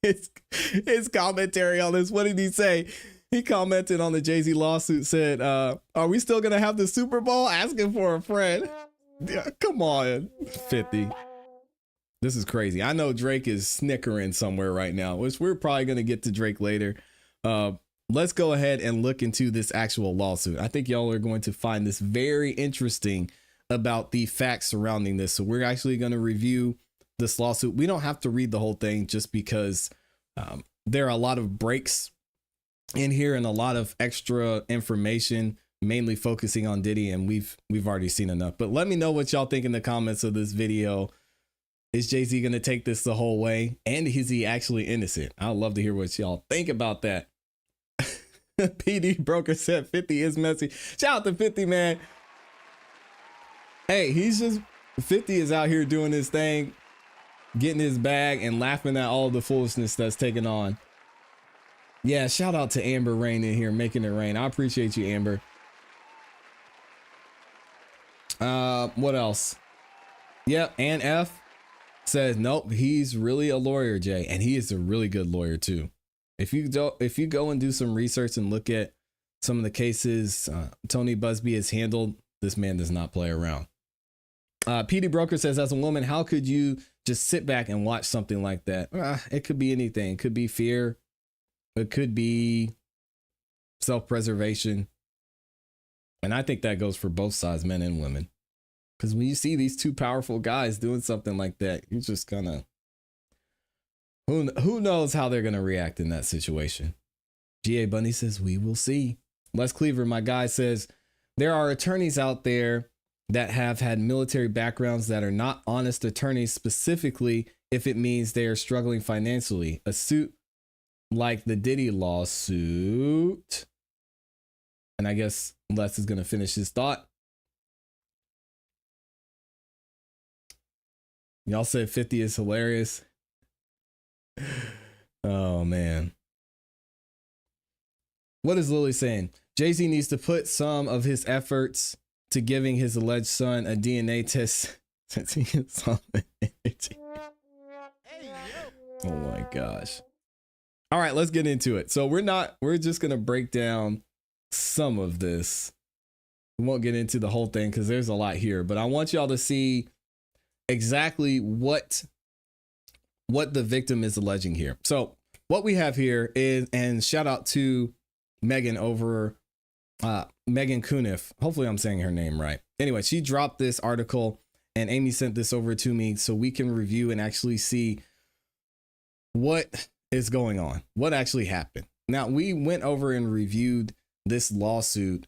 his commentary on this. What did he say? He commented on the Jay-Z lawsuit, said, are we still going to have the Super Bowl? Asking for a friend. Yeah, come on, 50. This is crazy. I know Drake is snickering somewhere right now, which we're probably going to get to Drake later. Let's go ahead and look into this actual lawsuit. I think y'all are going to find this very interesting about the facts surrounding this. So we're actually going to review this lawsuit. We don't have to read the whole thing just because there are a lot of breaks in here and a lot of extra information, mainly focusing on Diddy, and we've already seen enough. But let me know what y'all think in the comments of this video. Is Jay-Z going to take this the whole way? And is he actually innocent? I'd love to hear what y'all think about that. PD Broker said 50 is messy. Shout out to 50, man. Hey, 50 is out here doing his thing, getting his bag and laughing at all the foolishness that's taken on. Yeah, shout out to Amber Rain in here, making it rain. I appreciate you, Amber. What else? Yep, and F says, nope, he's really a lawyer, Jay, and he is a really good lawyer too. If you go and do some research and look at some of the cases Tony Busby has handled, this man does not play around. PD Broker says, as a woman, how could you just sit back and watch something like that? It could be anything. It could be fear. It could be self-preservation. And I think that goes for both sides, men and women. Because when you see these two powerful guys doing something like that, you're just gonna, who knows how they're gonna react in that situation. G.A. Bunny says, we will see. Les Cleaver, my guy, says, there are attorneys out there that have had military backgrounds that are not honest attorneys, specifically if it means they are struggling financially. A suit like the Diddy lawsuit. And I guess Les is gonna finish his thought. Y'all said 50 is hilarious. Oh, man. What is Lily saying? Jay-Z needs to put some of his efforts to giving his alleged son a DNA test since he is on the energy. Oh, my gosh. All right, let's get into it. So we're just going to break down some of this. We won't get into the whole thing because there's a lot here, but I want y'all to see exactly what the victim is alleging here. So what we have here is, and shout out to Megan over Megan Cuniff. Hopefully I'm saying her name right. Anyway, she dropped this article and Amy sent this over to me so we can review and actually see what is going on, what actually happened. Now, we went over and reviewed this lawsuit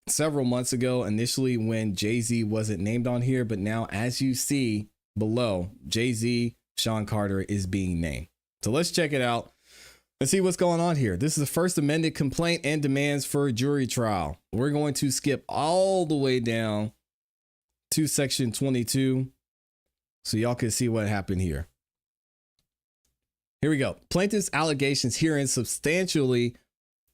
several months ago, initially when Jay-Z wasn't named on here, but now as you see below, Jay-Z, Sean Carter is being named. So let's check it out and see what's going on here. This is the first amended complaint and demands for a jury trial. We're going to skip all the way down to section 22 so y'all can see what happened here. Here we go. Plaintiff's allegations herein substantially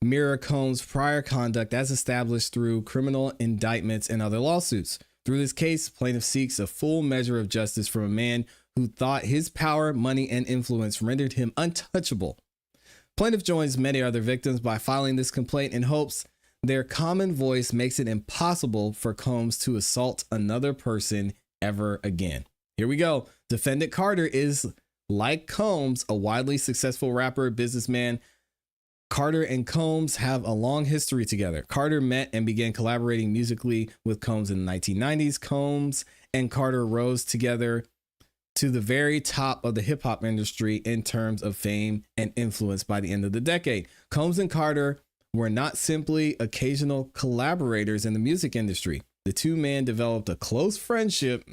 mirror Combs' prior conduct as established through criminal indictments and other lawsuits. Through this case, plaintiff seeks a full measure of justice from a man who thought his power, money, and influence rendered him untouchable. Plaintiff joins many other victims by filing this complaint in hopes their common voice makes it impossible for Combs to assault another person ever again. Here we go. Defendant Carter is, like Combs, a widely successful rapper, businessman. Carter and Combs have a long history together. Carter met and began collaborating musically with Combs in the 1990s. Combs and Carter rose together to the very top of the hip hop industry in terms of fame and influence by the end of the decade. Combs and Carter were not simply occasional collaborators in the music industry. The two men developed a close friendship.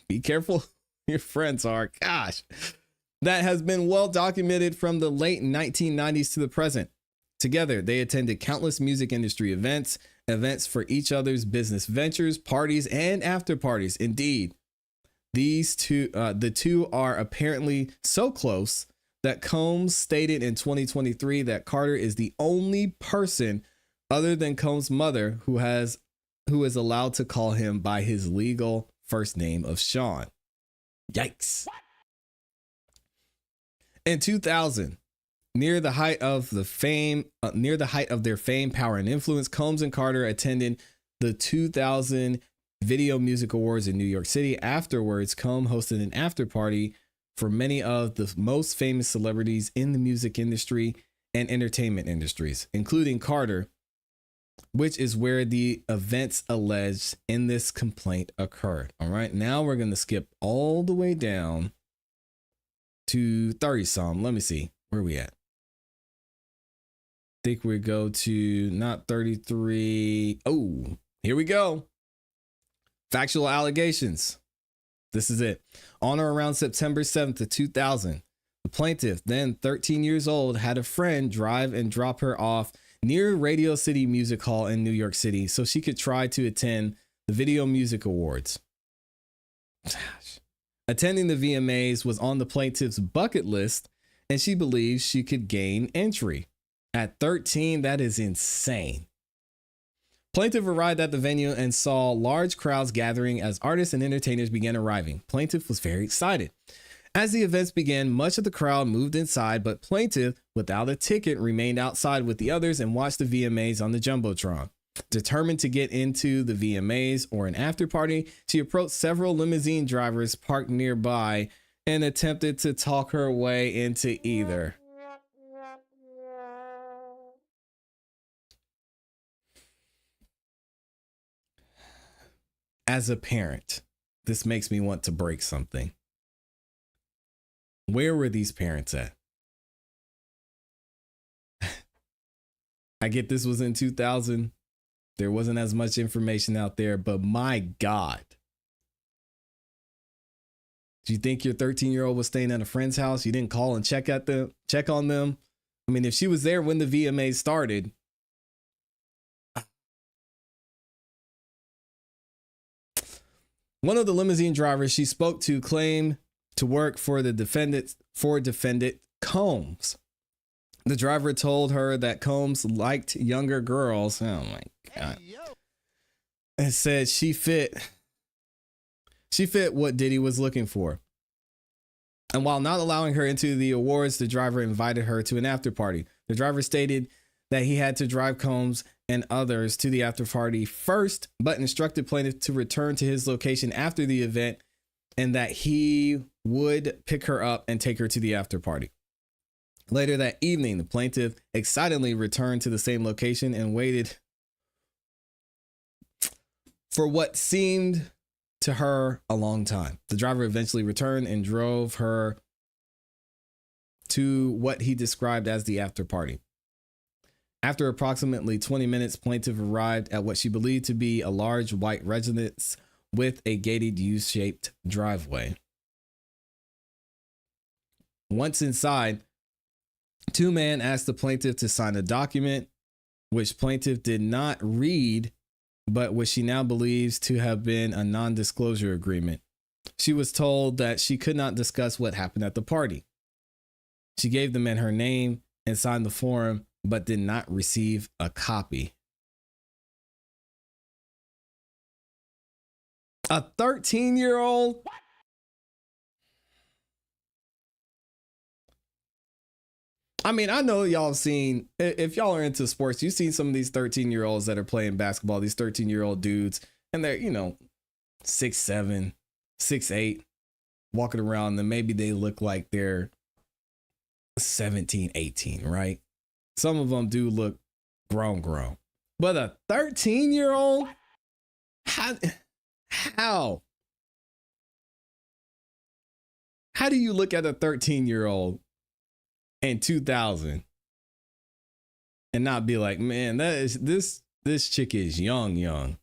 Be careful who your friends are. Gosh, that has been well documented from the late 1990s to the present. Together, they attended countless music industry events for each other's business ventures, parties, and after parties. Indeed, the two are apparently so close that Combs stated in 2023 that Carter is the only person other than Combs' mother who is allowed to call him by his legal first name of Sean. Yikes. In 2000, near the height of their fame, power, and influence, Combs and Carter attended the 2000 Video Music Awards in New York City. Afterwards, Combs hosted an after party for many of the most famous celebrities in the music industry and entertainment industries, including Carter, which is where the events alleged in this complaint occurred. All right, now we're going to skip all the way down to 30 some. Let me see. Where are we at? Think we go to not 33. Oh, here we go. Factual allegations. This is it. On or around September 7th of 2000, the plaintiff, then 13 years old, had a friend drive and drop her off near Radio City Music Hall in New York City so she could try to attend the Video Music Awards. Attending the VMAs was on the plaintiff's bucket list, and she believes she could gain entry. At 13, that is insane. Plaintiff arrived at the venue and saw large crowds gathering as artists and entertainers began arriving. Plaintiff was very excited. As the events began, much of the crowd moved inside, but Plaintiff, without a ticket, remained outside with the others and watched the VMAs on the Jumbotron. Determined to get into the VMAs or an after party, she approached several limousine drivers parked nearby and attempted to talk her way into either. As a parent, this makes me want to break something. Where were these parents at? I get this was in 2000. There wasn't as much information out there, but my God. Do you think your 13-year-old was staying at a friend's house? You didn't call and check on them? I mean, if she was there when the VMAs started, one of the limousine drivers she spoke to claimed to work for defendant Combs. The driver told her that Combs liked younger girls. Oh my God. And said she fit what Diddy was looking for. And while not allowing her into the awards, the driver invited her to an after party. The driver stated that he had to drive Combs and others to the after party first, but instructed plaintiff to return to his location after the event and that he would pick her up and take her to the after party. Later that evening, the plaintiff excitedly returned to the same location and waited for what seemed to her a long time. The driver eventually returned and drove her to what he described as the after party. After approximately 20 minutes, plaintiff arrived at what she believed to be a large white residence with a gated U-shaped driveway. Once inside, two men asked the plaintiff to sign a document, which plaintiff did not read, but which she now believes to have been a non-disclosure agreement. She was told that she could not discuss what happened at the party. She gave the men her name and signed the form, but did not receive a copy. A 13-year-old? I mean, I know y'all have seen, if y'all are into sports, you've seen some of these 13-year-olds that are playing basketball, these 13-year-old dudes, and they're, 6'7", 6'8", walking around, and maybe they look like they're 17, 18, right? Some of them do look grown. But a 13-year-old? How? How do you look at a 13-year-old in 2000 and not be like, man, this chick is young.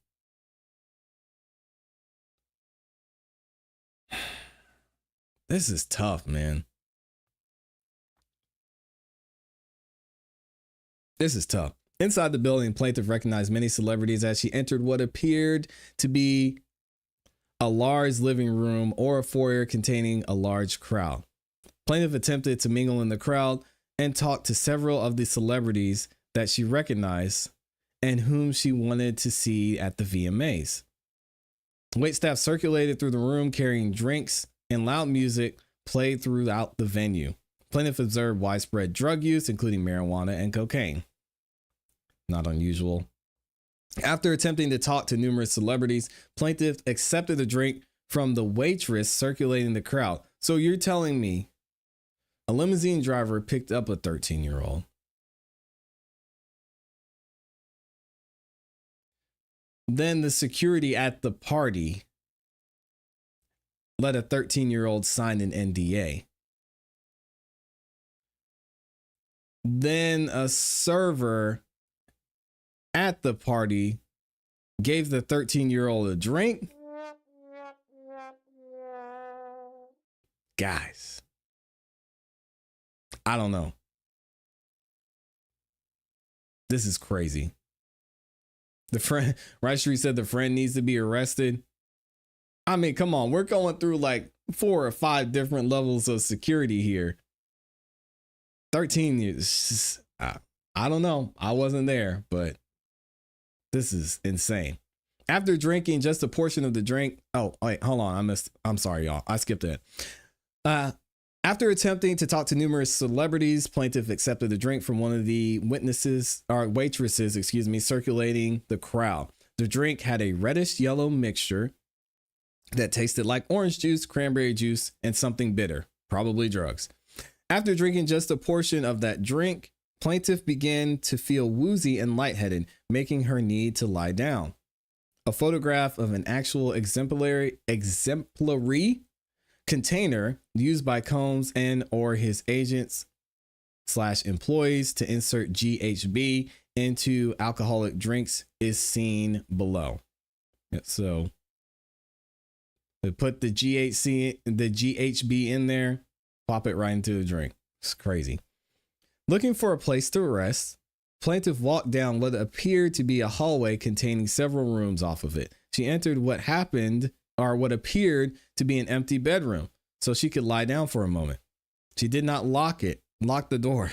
This is tough, man. This is tough. Inside the building, plaintiff recognized many celebrities as she entered what appeared to be a large living room or a foyer containing a large crowd. Plaintiff attempted to mingle in the crowd and talk to several of the celebrities that she recognized and whom she wanted to see at the VMAs. Waitstaff circulated through the room carrying drinks, and loud music played throughout the venue. Plaintiff observed widespread drug use, including marijuana and cocaine. Not unusual. After attempting to talk to numerous celebrities, plaintiff accepted a drink from the waitress circulating the crowd. So you're telling me a limousine driver picked up a 13-year-old. Then the security at the party let a 13-year-old sign an NDA. Then a server at the party gave the 13-year-old a drink. Guys, I don't know. This is crazy. The friend, Right Street said the friend needs to be arrested. I mean, come on, we're going through like 4 or 5 different levels of security here. 13 years. I don't know. I wasn't there, but this is insane. After drinking just a portion of the drink. Oh, wait, hold on. I'm sorry, y'all. I skipped that. After attempting to talk to numerous celebrities, plaintiff accepted a drink from one of the waitresses, circulating the crowd. The drink had a reddish yellow mixture that tasted like orange juice, cranberry juice, and something bitter, probably drugs. After drinking just a portion of that drink, plaintiff began to feel woozy and lightheaded, making her need to lie down. A photograph of an actual exemplary container used by Combs and or his agents / employees to insert GHB into alcoholic drinks is seen below. So they put the GHB in there, pop it right into the drink. It's crazy. Looking for a place to rest, plaintiff walked down what appeared to be a hallway containing several rooms off of it. She entered what appeared to be an empty bedroom so she could lie down for a moment. She did not lock the door.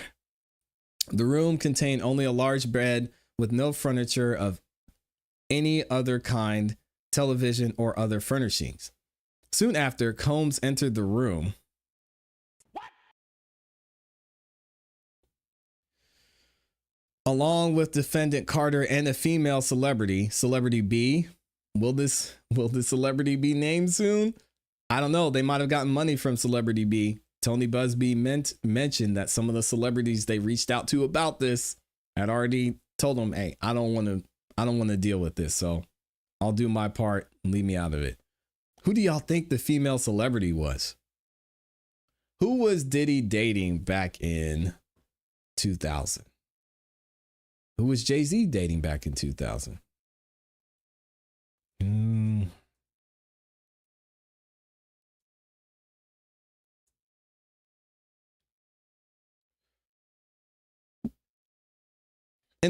The room contained only a large bed with no furniture of any other kind, television, or other furnishings. Soon after, Combs entered the room. Along with defendant Carter and a female celebrity, Celebrity B. Will this celebrity be named soon? I don't know. They might have gotten money from Celebrity B. Tony Busby mentioned that some of the celebrities they reached out to about this had already told them, "Hey, I don't want to deal with this, so I'll do my part and leave me out of it." Who do y'all think the female celebrity was? Who was Diddy dating back in 2000? Who was Jay-Z dating back in 2000? In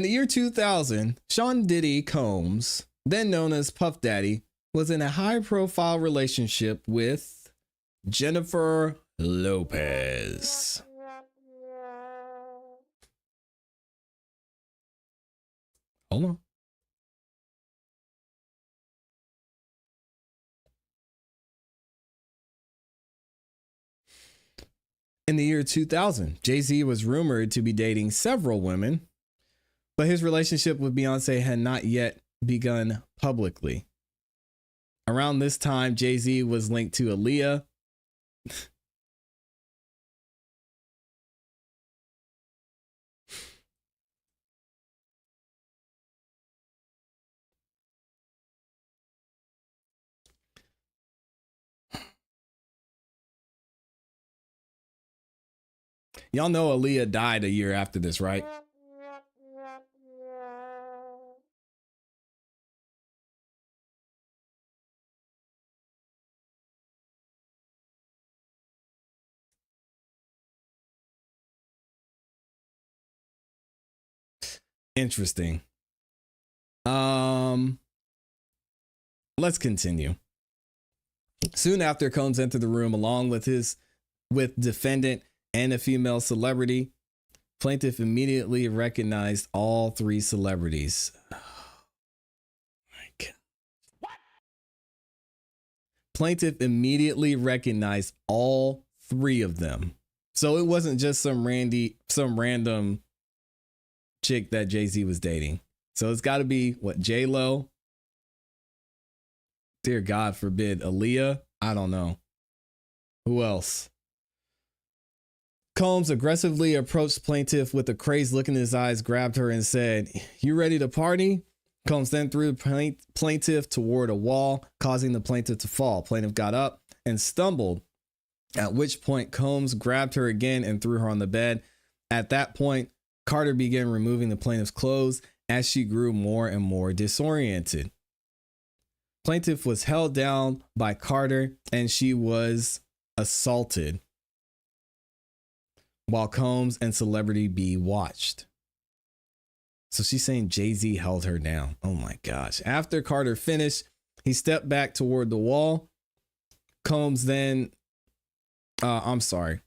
the year 2000, Sean Diddy Combs, then known as Puff Daddy, was in a high-profile relationship with Jennifer Lopez. Hold on. In the year 2000, Jay-Z was rumored to be dating several women, but his relationship with Beyonce had not yet begun publicly. Around this time, Jay-Z was linked to Aaliyah. Y'all know Aaliyah died a year after this, right? Interesting. Let's continue. Soon after, Combs entered the room along with defendant and a female celebrity. Plaintiff immediately recognized all 3 celebrities. Oh my God. What? Plaintiff immediately recognized all 3 of them. So it wasn't just some random chick that Jay-Z was dating. So it's got to be what, J-Lo? Dear God forbid, Aaliyah? I don't know. Who else? Combs aggressively approached plaintiff with a crazed look in his eyes, grabbed her and said, "You ready to party?" Combs then threw the plaintiff toward a wall, causing the plaintiff to fall. Plaintiff got up and stumbled, at which point Combs grabbed her again and threw her on the bed. At that point, Carter began removing the plaintiff's clothes as she grew more and more disoriented. Plaintiff was held down by Carter and she was assaulted while Combs and Celebrity B watched. So she's saying Jay-Z held her down. Oh my gosh. After Carter finished, he stepped back toward the wall. Combs then, I'm sorry.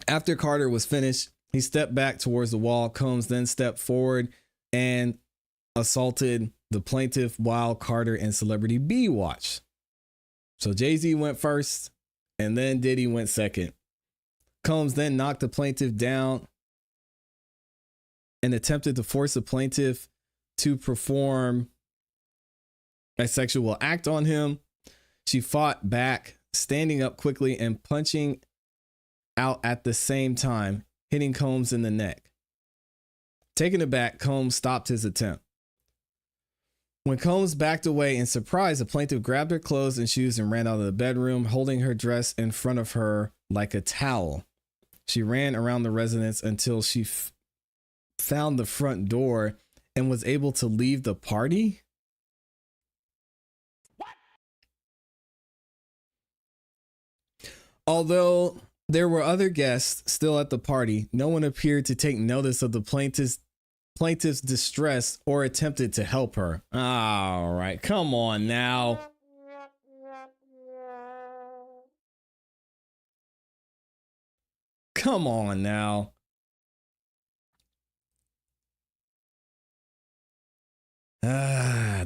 After Carter was finished, he stepped back towards the wall. Combs then stepped forward and assaulted the plaintiff while Carter and Celebrity B watched. So Jay-Z went first and then Diddy went second. Combs then knocked the plaintiff down and attempted to force the plaintiff to perform a sexual act on him. She fought back, standing up quickly and punching out at the same time, hitting Combs in the neck. Taken aback, Combs stopped his attempt. When Combs backed away in surprise, the plaintiff grabbed her clothes and shoes and ran out of the bedroom, holding her dress in front of her like a towel. She ran around the residence until she found the front door and was able to leave the party. Although there were other guests still at the party, no one appeared to take notice of the plaintiff's distress or attempted to help her. All right, come on now. Come on now.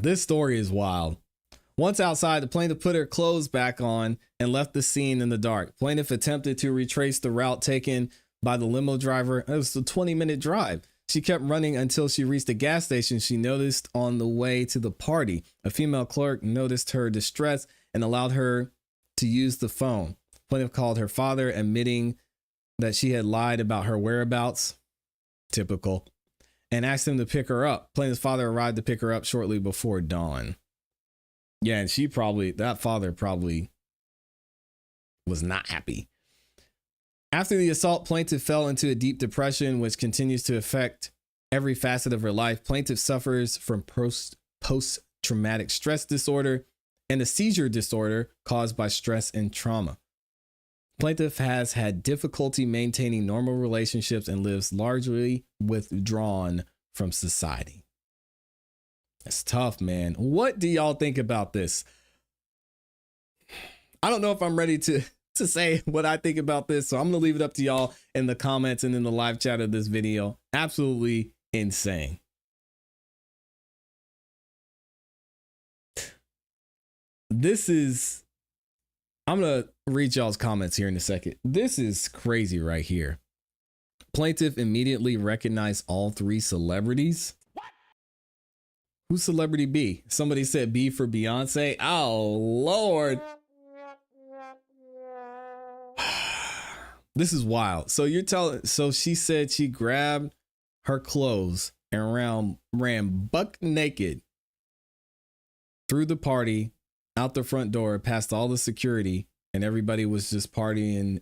This story is wild. Once outside, the plaintiff put her clothes back on and left the scene in the dark. Plaintiff attempted to retrace the route taken by the limo driver. It was a 20-minute drive. She kept running until she reached a gas station she noticed on the way to the party. A female clerk noticed her distress and allowed her to use the phone. Plaintiff called her father, admitting that she had lied about her whereabouts. Typical. And asked him to pick her up. Plaintiff's father arrived to pick her up shortly before dawn. Yeah, and that father probably was not happy. After the assault, plaintiff fell into a deep depression, which continues to affect every facet of her life. Plaintiff suffers from post-traumatic stress disorder and a seizure disorder caused by stress and trauma. Plaintiff has had difficulty maintaining normal relationships and lives largely withdrawn from society. That's tough, man. What do y'all think about this? I don't know if I'm ready to say what I think about this, so I'm gonna leave it up to y'all in the comments and in the live chat of this video. Absolutely insane. I'm gonna read y'all's comments here in a second. This is crazy right here. Plaintiff immediately recognized all three celebrities. Who's celebrity B? Somebody said B for Beyonce. Oh, Lord. This is wild. So she said she grabbed her clothes and ran buck naked through the party, out the front door, past all the security, and everybody was just partying.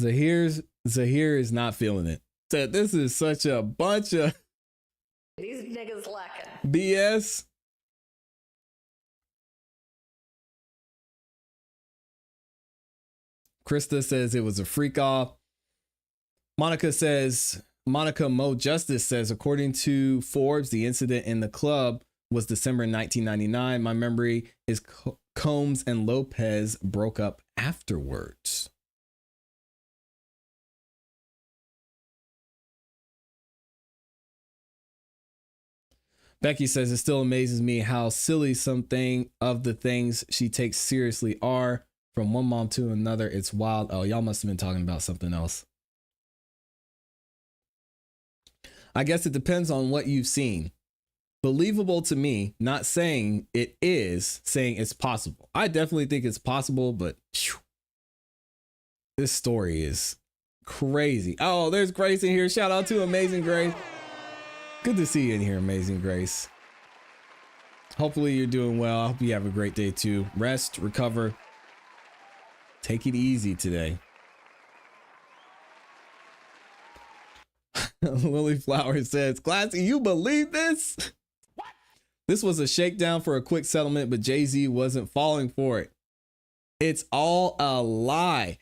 Zahir is not feeling it. Said this is such a bunch of these niggas lacking BS. Krista says it was a freak off. Monica Mo Justice says, according to Forbes, the incident in the club was December 1999. My memory is Combs and Lopez broke up afterwards. Becky says, it still amazes me how silly something of the things she takes seriously are. From one mom to another, it's wild. Oh, y'all must have been talking about something else. I guess it depends on what you've seen. Believable to me, not saying it is, saying it's possible. I definitely think it's possible, but phew, this story is crazy. Oh, there's Grace in here. Shout out to Amazing Grace. Good to see you in here, Amazing Grace. Hopefully you're doing well. I hope you have a great day too. Rest, recover. Take it easy today. Lily Flower says, ClassE, you believe this? What? This was a shakedown for a quick settlement, but Jay-Z wasn't falling for it. It's all a lie.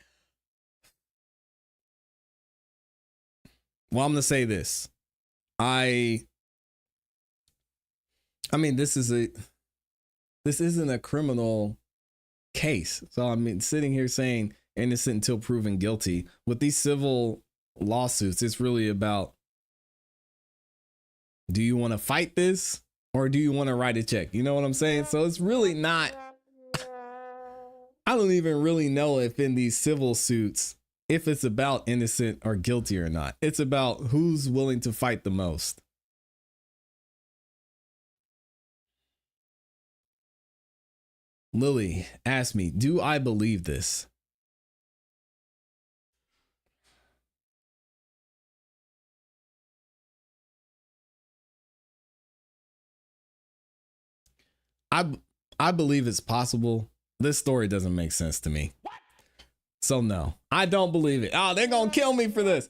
Well, I'm going to say this. I mean, this isn't a criminal case. So, I mean, sitting here saying innocent until proven guilty with these civil lawsuits, it's really about, do you want to fight this or do you want to write a check? You know what I'm saying? So it's really not, I don't even really know if in these civil suits, if it's about innocent or guilty or not. It's about who's willing to fight the most. Lily asked me, do I believe this? I believe it's possible. This story doesn't make sense to me. So no, I don't believe it. Oh, they're going to kill me for this.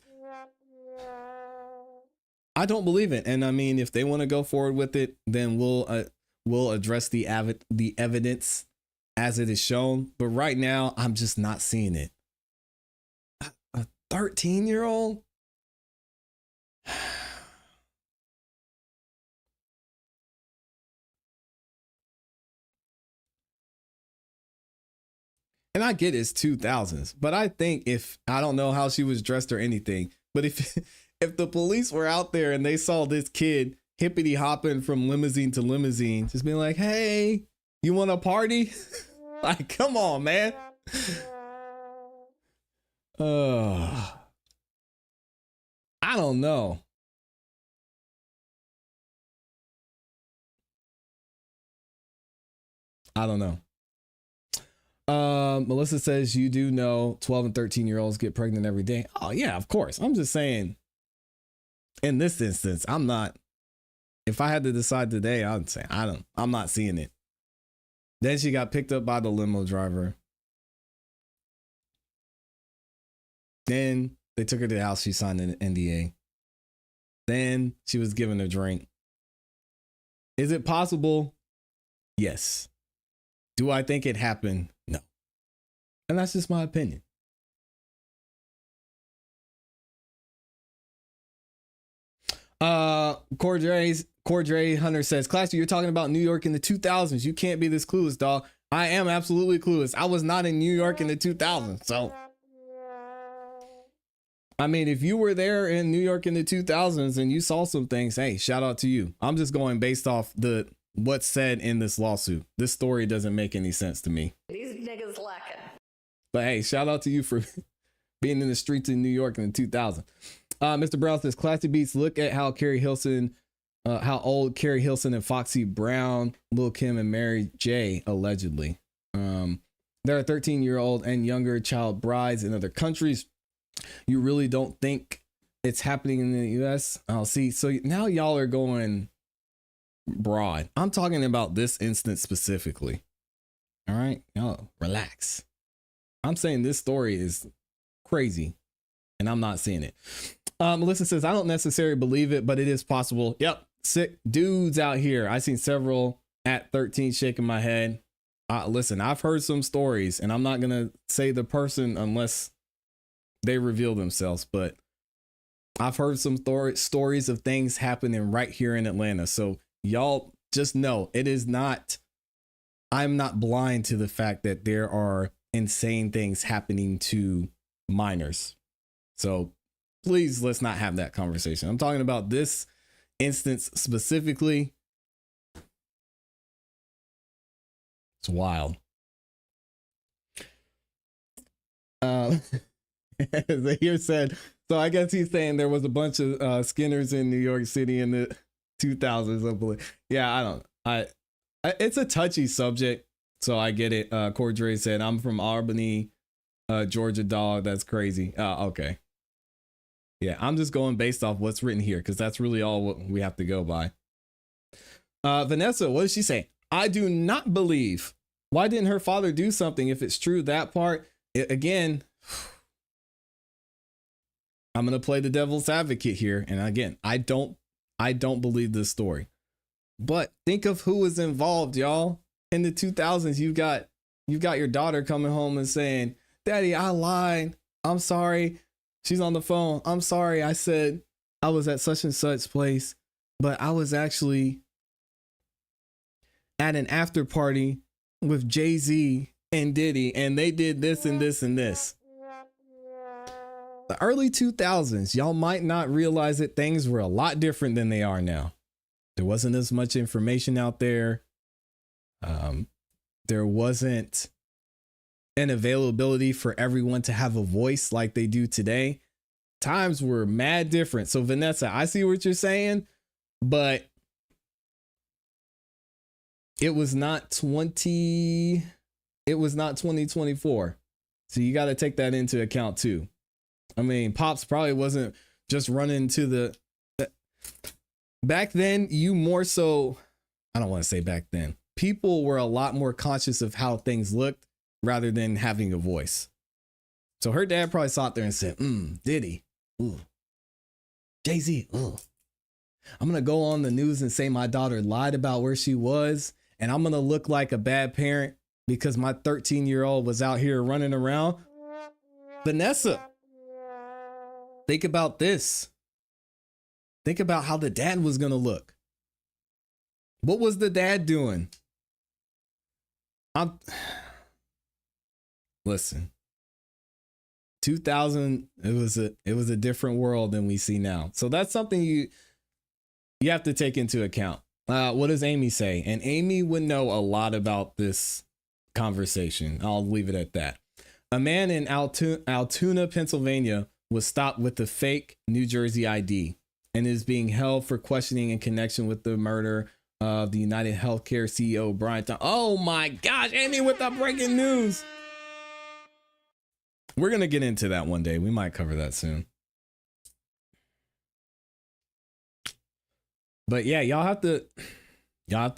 I don't believe it. And I mean, if they want to go forward with it, then we'll address the evidence as it is shown. But right now, I'm just not seeing it. A 13-year-old? And I get it's 2000s, but I think I don't know how she was dressed or anything, but if the police were out there and they saw this kid hippity hopping from limousine to limousine, just being like, hey, you want a party? Like, come on, man. I don't know. I don't know. Melissa says, you do know 12 and 13-year-olds get pregnant every day. Oh yeah, of course. I'm just saying in this instance, I'm not, if I had to decide today, I'd say, I'm not seeing it. Then she got picked up by the limo driver. Then they took her to the house. She signed an NDA. Then she was given a drink. Is it possible? Yes. Do I think it happened? No. And that's just my opinion. Cordray Hunter says, ClassE, you're talking about New York in the 2000s. You can't be this clueless, dog. I am absolutely clueless. I was not in New York in the 2000s. So, I mean, if you were there in New York in the 2000s and you saw some things, hey, shout out to you. I'm just going based off what's said in this lawsuit. This story doesn't make any sense to me. These niggas lacking. But hey, shout out to you for being in the streets in New York in the 2000s. Mr. Brown says, ClassE Beats, look at how how old Carrie Hilson and Foxy Brown, Lil Kim and Mary J allegedly. There are 13-year-old and younger child brides in other countries. You really don't think it's happening in the US? Oh, see, so now y'all are going broad. I'm talking about this instance specifically. All right, y'all relax. I'm saying this story is crazy and I'm not seeing it. Melissa says, I don't necessarily believe it, but it is possible. Yep. Sick dudes out here. I seen several at 13 shaking my head. Listen, I've heard some stories and I'm not going to say the person unless they reveal themselves, but I've heard some stories of things happening right here in Atlanta. So y'all just know it is not, I'm not blind to the fact that there are insane things happening to minors. So please, let's not have that conversation. I'm talking about this instance specifically. It's wild. Here said, So I guess he's saying there was a bunch of Skinners in New York City in the 2000s. Yeah, it's a touchy subject, so I get it. Cordray said, I'm from Albany, Georgia, dog. That's crazy. Okay. Yeah, I'm just going based off what's written here because that's really all what we have to go by. Vanessa, what does she say? I do not believe. Why didn't her father do something if it's true that part? Again, I'm going to play the devil's advocate here. And again, I don't believe this story. But think of who was involved, y'all. In the 2000s, you've got your daughter coming home and saying, Daddy, I lied. I'm sorry. She's on the phone. I'm sorry. I said I was at such and such place, but I was actually at an after party with Jay-Z and Diddy, and they did this and this and this. The early 2000s, y'all might not realize that things were a lot different than they are now. There wasn't as much information out there. There wasn't an availability for everyone to have a voice like they do today. Times were mad different. So Vanessa, I see what you're saying, but it was not 2024. So you got to take that into account too. I mean, Pops probably wasn't just running to the back then. You more so, I don't want to say back then. People were a lot more conscious of how things looked rather than having a voice. So her dad probably sat there and said, Diddy, ooh, Jay-Z, ooh. I'm going to go on the news and say my daughter lied about where she was, and I'm going to look like a bad parent because my 13-year-old was out here running around. Vanessa, think about this. Think about how the dad was going to look. What was the dad doing? Listen, 2000, it was a different world than we see now. So that's something you have to take into account. What does Amy say? And Amy would know a lot about this conversation. I'll leave it at that. A man in Altoona, Pennsylvania was stopped with a fake New Jersey ID and is being held for questioning in connection with the murder of the United Healthcare CEO, Brian Thompson. Oh my gosh, Amy with the breaking news. We're going to get into that one day. We might cover that soon. But yeah, y'all have to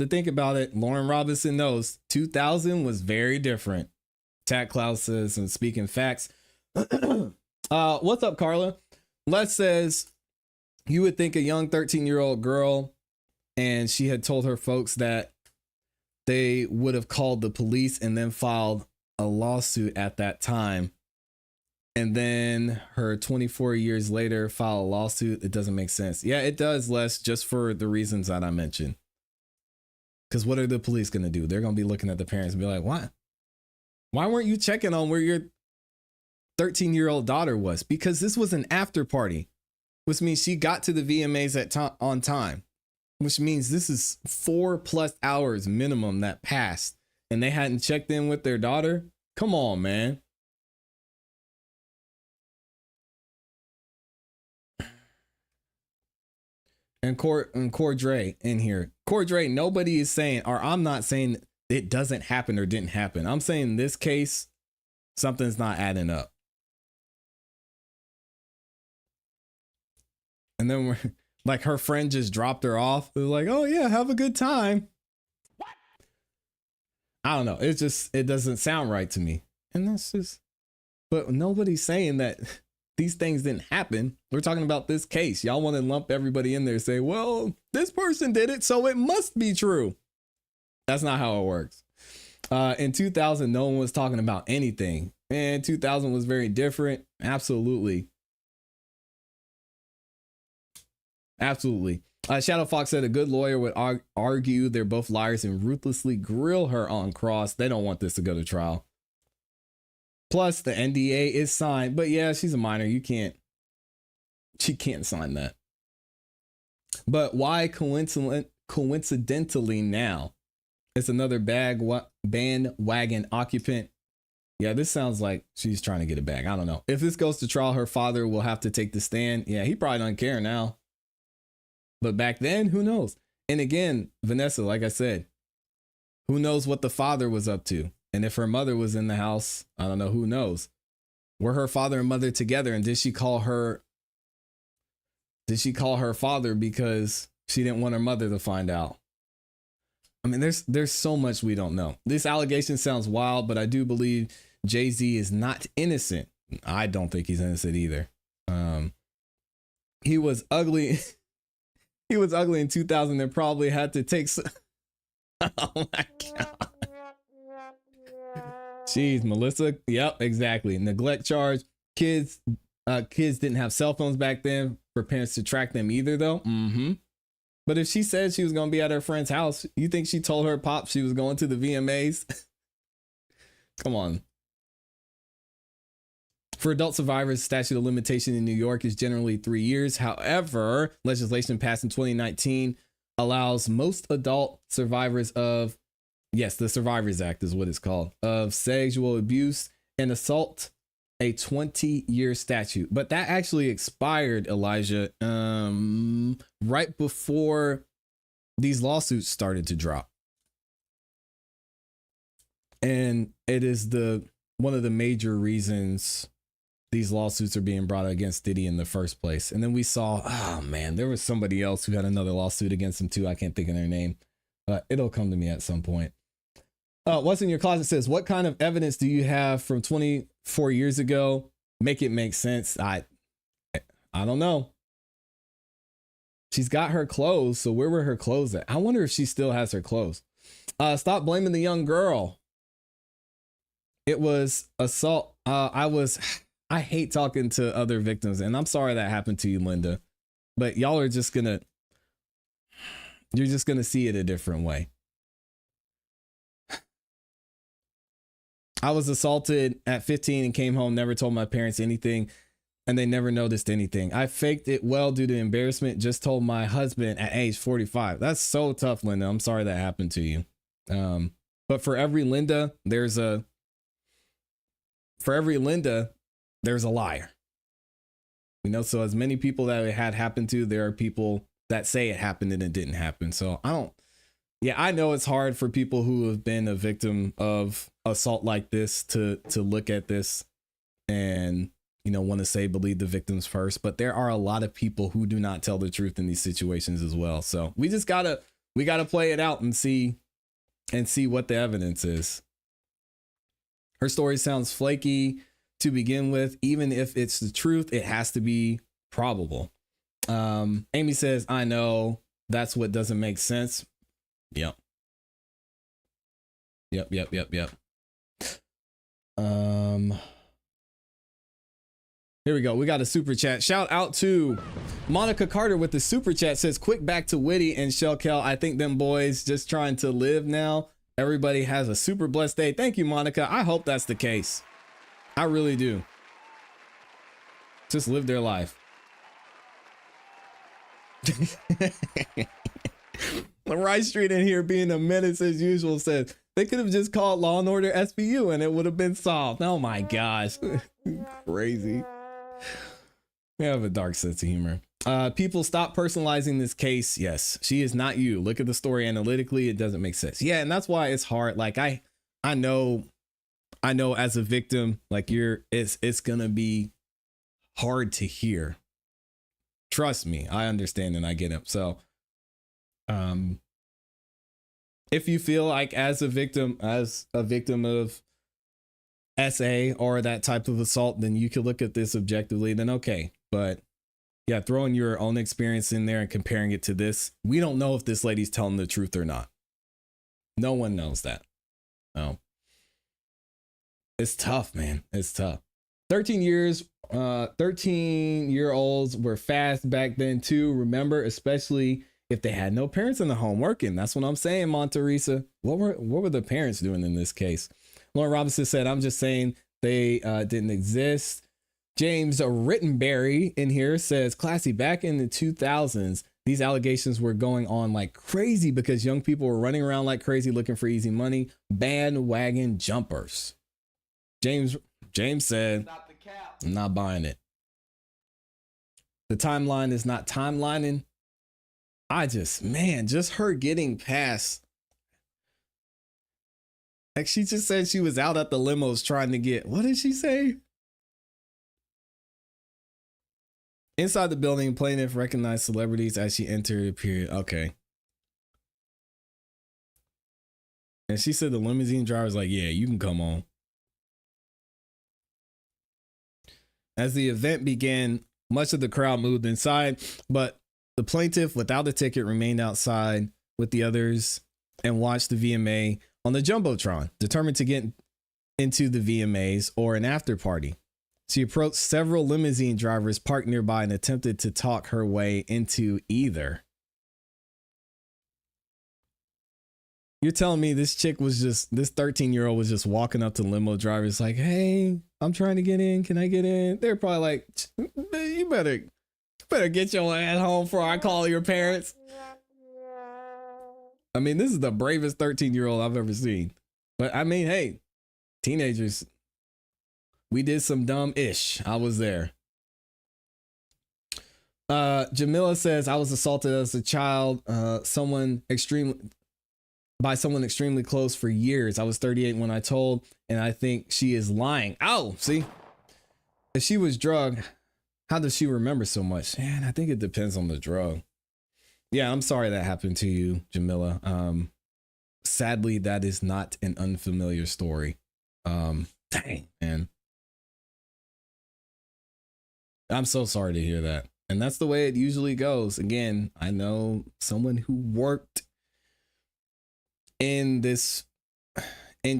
think about it. Lauren Robinson knows 2000 was very different. Tat Cloud says, and speaking facts. What's up, Carla? Les says, you would think a young 13-year-old girl, and she had told her folks that they would have called the police and then filed a lawsuit at that time. And then her 24 years later file a lawsuit. It doesn't make sense. Yeah, it does, Les, just for the reasons that I mentioned. Because what are the police going to do? They're going to be looking at the parents and be like, why? Why weren't you checking on where your 13-year-old daughter was? Because this was an after party, which means she got to the VMAs on time, which means this is 4+ hours minimum that passed and they hadn't checked in with their daughter. Come on, man. And Cordray in here. Cordray, nobody is saying, or I'm not saying it doesn't happen or didn't happen. I'm saying in this case, something's not adding up. And then we're like, her friend just dropped her off. They're like, oh yeah, have a good time. What? I don't know. It doesn't sound right to me. And that's just, but nobody's saying that these things didn't happen. We're talking about this case. Y'all want to lump everybody in there and say, well, this person did it, so it must be true. That's not how it works. In 2000, no one was talking about anything. And 2000 was very different. Absolutely. Absolutely. Shadow Fox said a good lawyer would argue they're both liars and ruthlessly grill her on cross. They don't want this to go to trial. Plus, the NDA is signed, but yeah, she's a minor. She can't sign that. But why coincidentally now? It's another bandwagon occupant Yeah, this sounds like she's trying to get it back. I don't know. If this goes to trial, her father will have to take the stand. Yeah, he probably doesn't care now. But back then, who knows? And again, Vanessa, like I said, who knows what the father was up to? And if her mother was in the house, I don't know, who knows? Were her father and mother together? And did she call her father because she didn't want her mother to find out? I mean, there's so much we don't know. This allegation sounds wild, but I do believe Jay-Z is not innocent. I don't think he's innocent either. He was ugly. He was ugly in 2000 and probably had to take some... Oh my God. Jeez, Melissa. Yep, exactly. Neglect charge. Kids didn't have cell phones back then for parents to track them either, though. But if she said she was going to be at her friend's house, you think she told her pop she was going to the VMAs? Come on. For adult survivors, statute of limitation in New York is generally 3 years. However, legislation passed in 2019 allows most adult survivors of, yes, the Survivors Act is what it's called, of sexual abuse and assault, a 20-year statute. But that actually expired, Elijah, right before these lawsuits started to drop. And it is one of the major reasons these lawsuits are being brought against Diddy in the first place. And then we saw, oh man, there was somebody else who had another lawsuit against him too. I can't think of their name, but it'll come to me at some point. What's in your closet says, what kind of evidence do you have from 24 years ago? Make it make sense. I don't know. She's got her clothes. So where were her clothes at? I wonder if she still has her clothes. Stop blaming the young girl. It was assault. I hate talking to other victims, and I'm sorry that happened to you, Linda, but y'all are you're just gonna see it a different way. I was assaulted at 15 and came home, never told my parents anything, and they never noticed anything. I faked it well due to embarrassment, just told my husband at age 45. That's so tough, Linda. I'm sorry that happened to you. But for every Linda, there's a liar. You know, so as many people that it had happened to, there are people that say it happened and it didn't happen. So I know it's hard for people who have been a victim of assault like this to look at this and, you know, want to say believe the victims first. But there are a lot of people who do not tell the truth in these situations as well. So we gotta play it out and see what the evidence is. Her story sounds flaky to begin with. Even if it's the truth, it has to be probable. Amy says, I know, that's what doesn't make sense. Yep. Here we go. We got a super chat. Shout out to Monica Carter with the super chat. Says, quick back to Witty and Kell. I think them boys just trying to live now. Everybody has a super blessed day. Thank you, Monica. I hope that's the case. I really do. Just live their life. Right Street in here being a menace as usual says, they could have just called Law and Order SVU and it would have been solved. Oh my gosh. Crazy. We have a dark sense of humor. People, stop personalizing this case. Yes, she is not you. Look at the story analytically. It doesn't make sense. Yeah, and that's why it's hard. Like I know as a victim, like it's gonna be hard to hear. Trust me, I understand and I get it. So if you feel like as a victim of SA or that type of assault, then you can look at this objectively, then okay. But yeah, throwing your own experience in there and comparing it to this, we don't know if this lady's telling the truth or not. No one knows that. No. It's tough, man. It's tough. 13-year-olds were fast back then too. Remember, especially if they had no parents in the home working. That's what I'm saying, Monteresa. What were the parents doing in this case? Lauren Robinson said, I'm just saying they didn't exist. James Rittenberry in here says, ClassE, back in the 2000s, these allegations were going on like crazy because young people were running around like crazy looking for easy money. Bandwagon jumpers. James said, I'm not buying it. The timeline is not timelining. Just her getting past. Like she just said she was out at the limos trying to get, what did she say? Inside the building, plaintiff recognized celebrities as she entered. Period. Okay. And she said the limousine driver's like, yeah, you can come on. As the event began, much of the crowd moved inside, but the plaintiff without a ticket remained outside with the others and watched the VMA on the Jumbotron, determined to get into the VMAs or an after party. She approached several limousine drivers parked nearby and attempted to talk her way into either. You're telling me this 13-year-old was just walking up to limo drivers like, hey, I'm trying to get in. Can I get in? They're probably like, you better get your ass home before I call your parents. I mean, this is the bravest 13-year-old I've ever seen. But I mean, hey, teenagers, we did some dumb-ish. I was there. Jamila says, I was assaulted as a child, by someone extremely close for years. I was 38 when I told, and I think she is lying. Oh, see? If she was drugged, how does she remember so much? Man, I think it depends on the drug. Yeah, I'm sorry that happened to you, Jamila. Sadly, that is not an unfamiliar story. Dang, man. I'm so sorry to hear that. And that's the way it usually goes. Again, I know someone who worked in the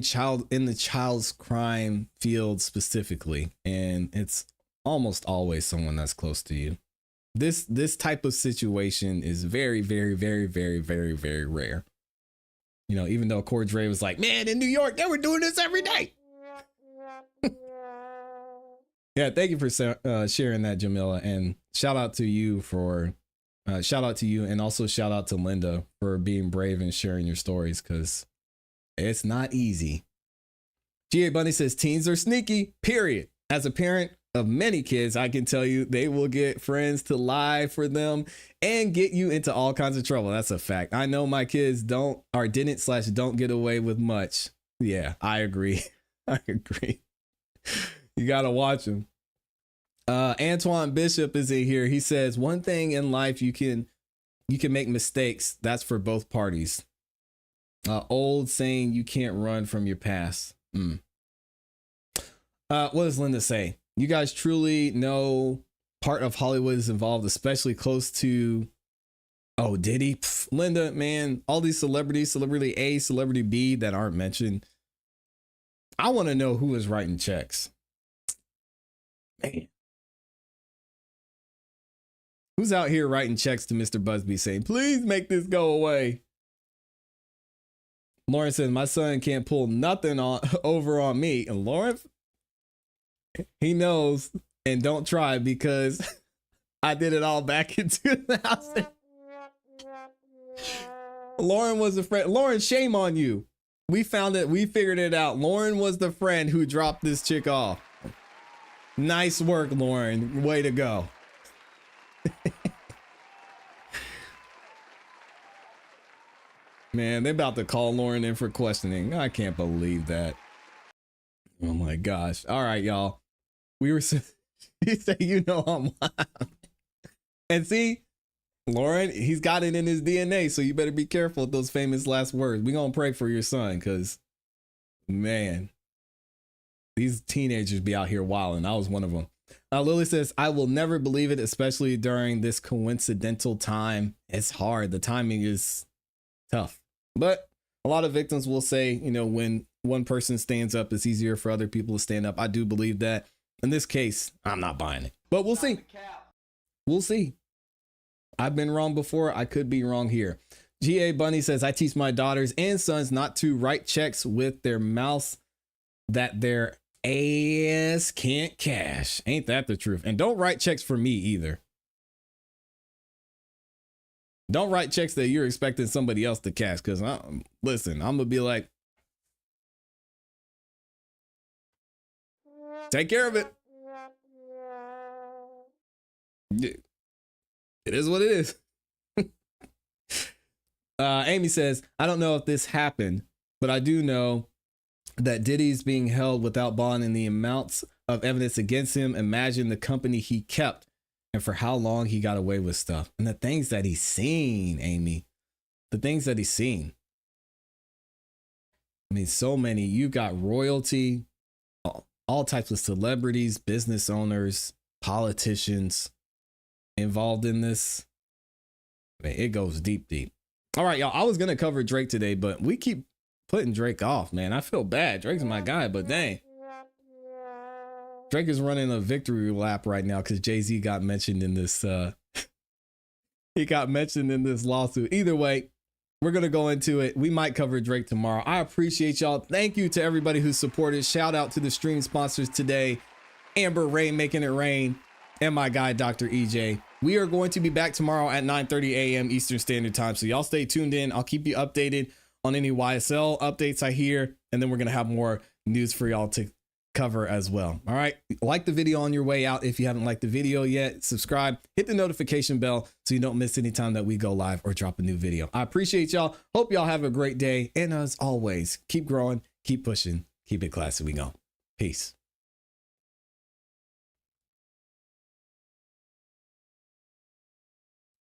child's crime field specifically, and it's almost always someone that's close to you. This type of situation is very, very, very, very, very, very rare. You know, even though Cordray was like, man, in New York, they were doing this every day. Yeah, thank you for sharing that, Jamila, and shout out to you and also shout out to Linda for being brave and sharing your stories, because it's not easy. GA Bunny says teens are sneaky, period. As a parent of many kids, I can tell you they will get friends to lie for them and get you into all kinds of trouble. That's a fact. I know my kids don't get away with much. Yeah, I agree. I agree. You got to watch them. Antoine Bishop is in here. He says, one thing in life, you can make mistakes. That's for both parties. Old saying, you can't run from your past. What does Linda say? You guys truly know part of Hollywood is involved, especially close to, oh, did he? Pff, Linda, man, all these celebrities, celebrity A, celebrity B that aren't mentioned. I want to know who is writing checks. Man. Who's out here writing checks to Mr. Busby saying, please make this go away? Lauren says, my son can't pull nothing over on me. And Lauren, he knows, and don't try, because I did it all back in 2000. Lauren was the friend. Lauren, shame on you. We found it. We figured it out. Lauren was the friend who dropped this chick off. Nice work, Lauren. Way to go. Man, they about to call Lauren in for questioning. I can't believe that. Oh my gosh. All right, y'all. You say, you know, I'm wild. And see, Lauren, he's got it in his DNA, so you better be careful with those famous last words. We're going to pray for your son, because, man, these teenagers be out here wilding. I was one of them. Lily says, I will never believe it, especially during this coincidental time. It's hard. The timing is tough. But a lot of victims will say, you know, when one person stands up, it's easier for other people to stand up. I do believe that. In this case, I'm not buying it. But we'll see. We'll see. I've been wrong before. I could be wrong here. GA Bunny says, I teach my daughters and sons not to write checks with their mouths that their ass can't cash. Ain't that the truth? And don't write checks for me either. Don't write checks that you're expecting somebody else to cash, because listen, I'm gonna be like, Take care of it. It is what it is. Amy says, I don't know if this happened, but I do know that Diddy's being held without bond and the amounts of evidence against him. Imagine the company he kept and for how long he got away with stuff. And the things that he's seen, Amy. The things that he's seen. I mean, so many. You got royalty, all types of celebrities, business owners, politicians involved in this. Man, it goes deep, deep. All right, y'all. I was going to cover Drake today, but we keep putting Drake off, man. I feel bad. Drake's my guy, but dang. Drake is running a victory lap right now because Jay-Z got mentioned in this. He got mentioned in this lawsuit. Either way, we're going to go into it. We might cover Drake tomorrow. I appreciate y'all. Thank you to everybody who supported. Shout out to the stream sponsors today. Amber Rain making it rain. And my guy, Dr. EJ. We are going to be back tomorrow at 9:30 a.m. Eastern Standard Time. So y'all stay tuned in. I'll keep you updated on any YSL updates I hear. And then we're going to have more news for y'all to cover as well. All right. Like the video on your way out. If you haven't liked the video yet, subscribe, hit the notification bell so you don't miss any time that we go live or drop a new video. I appreciate y'all. Hope y'all have a great day. And as always, keep growing, keep pushing, keep it classy. We go. Peace.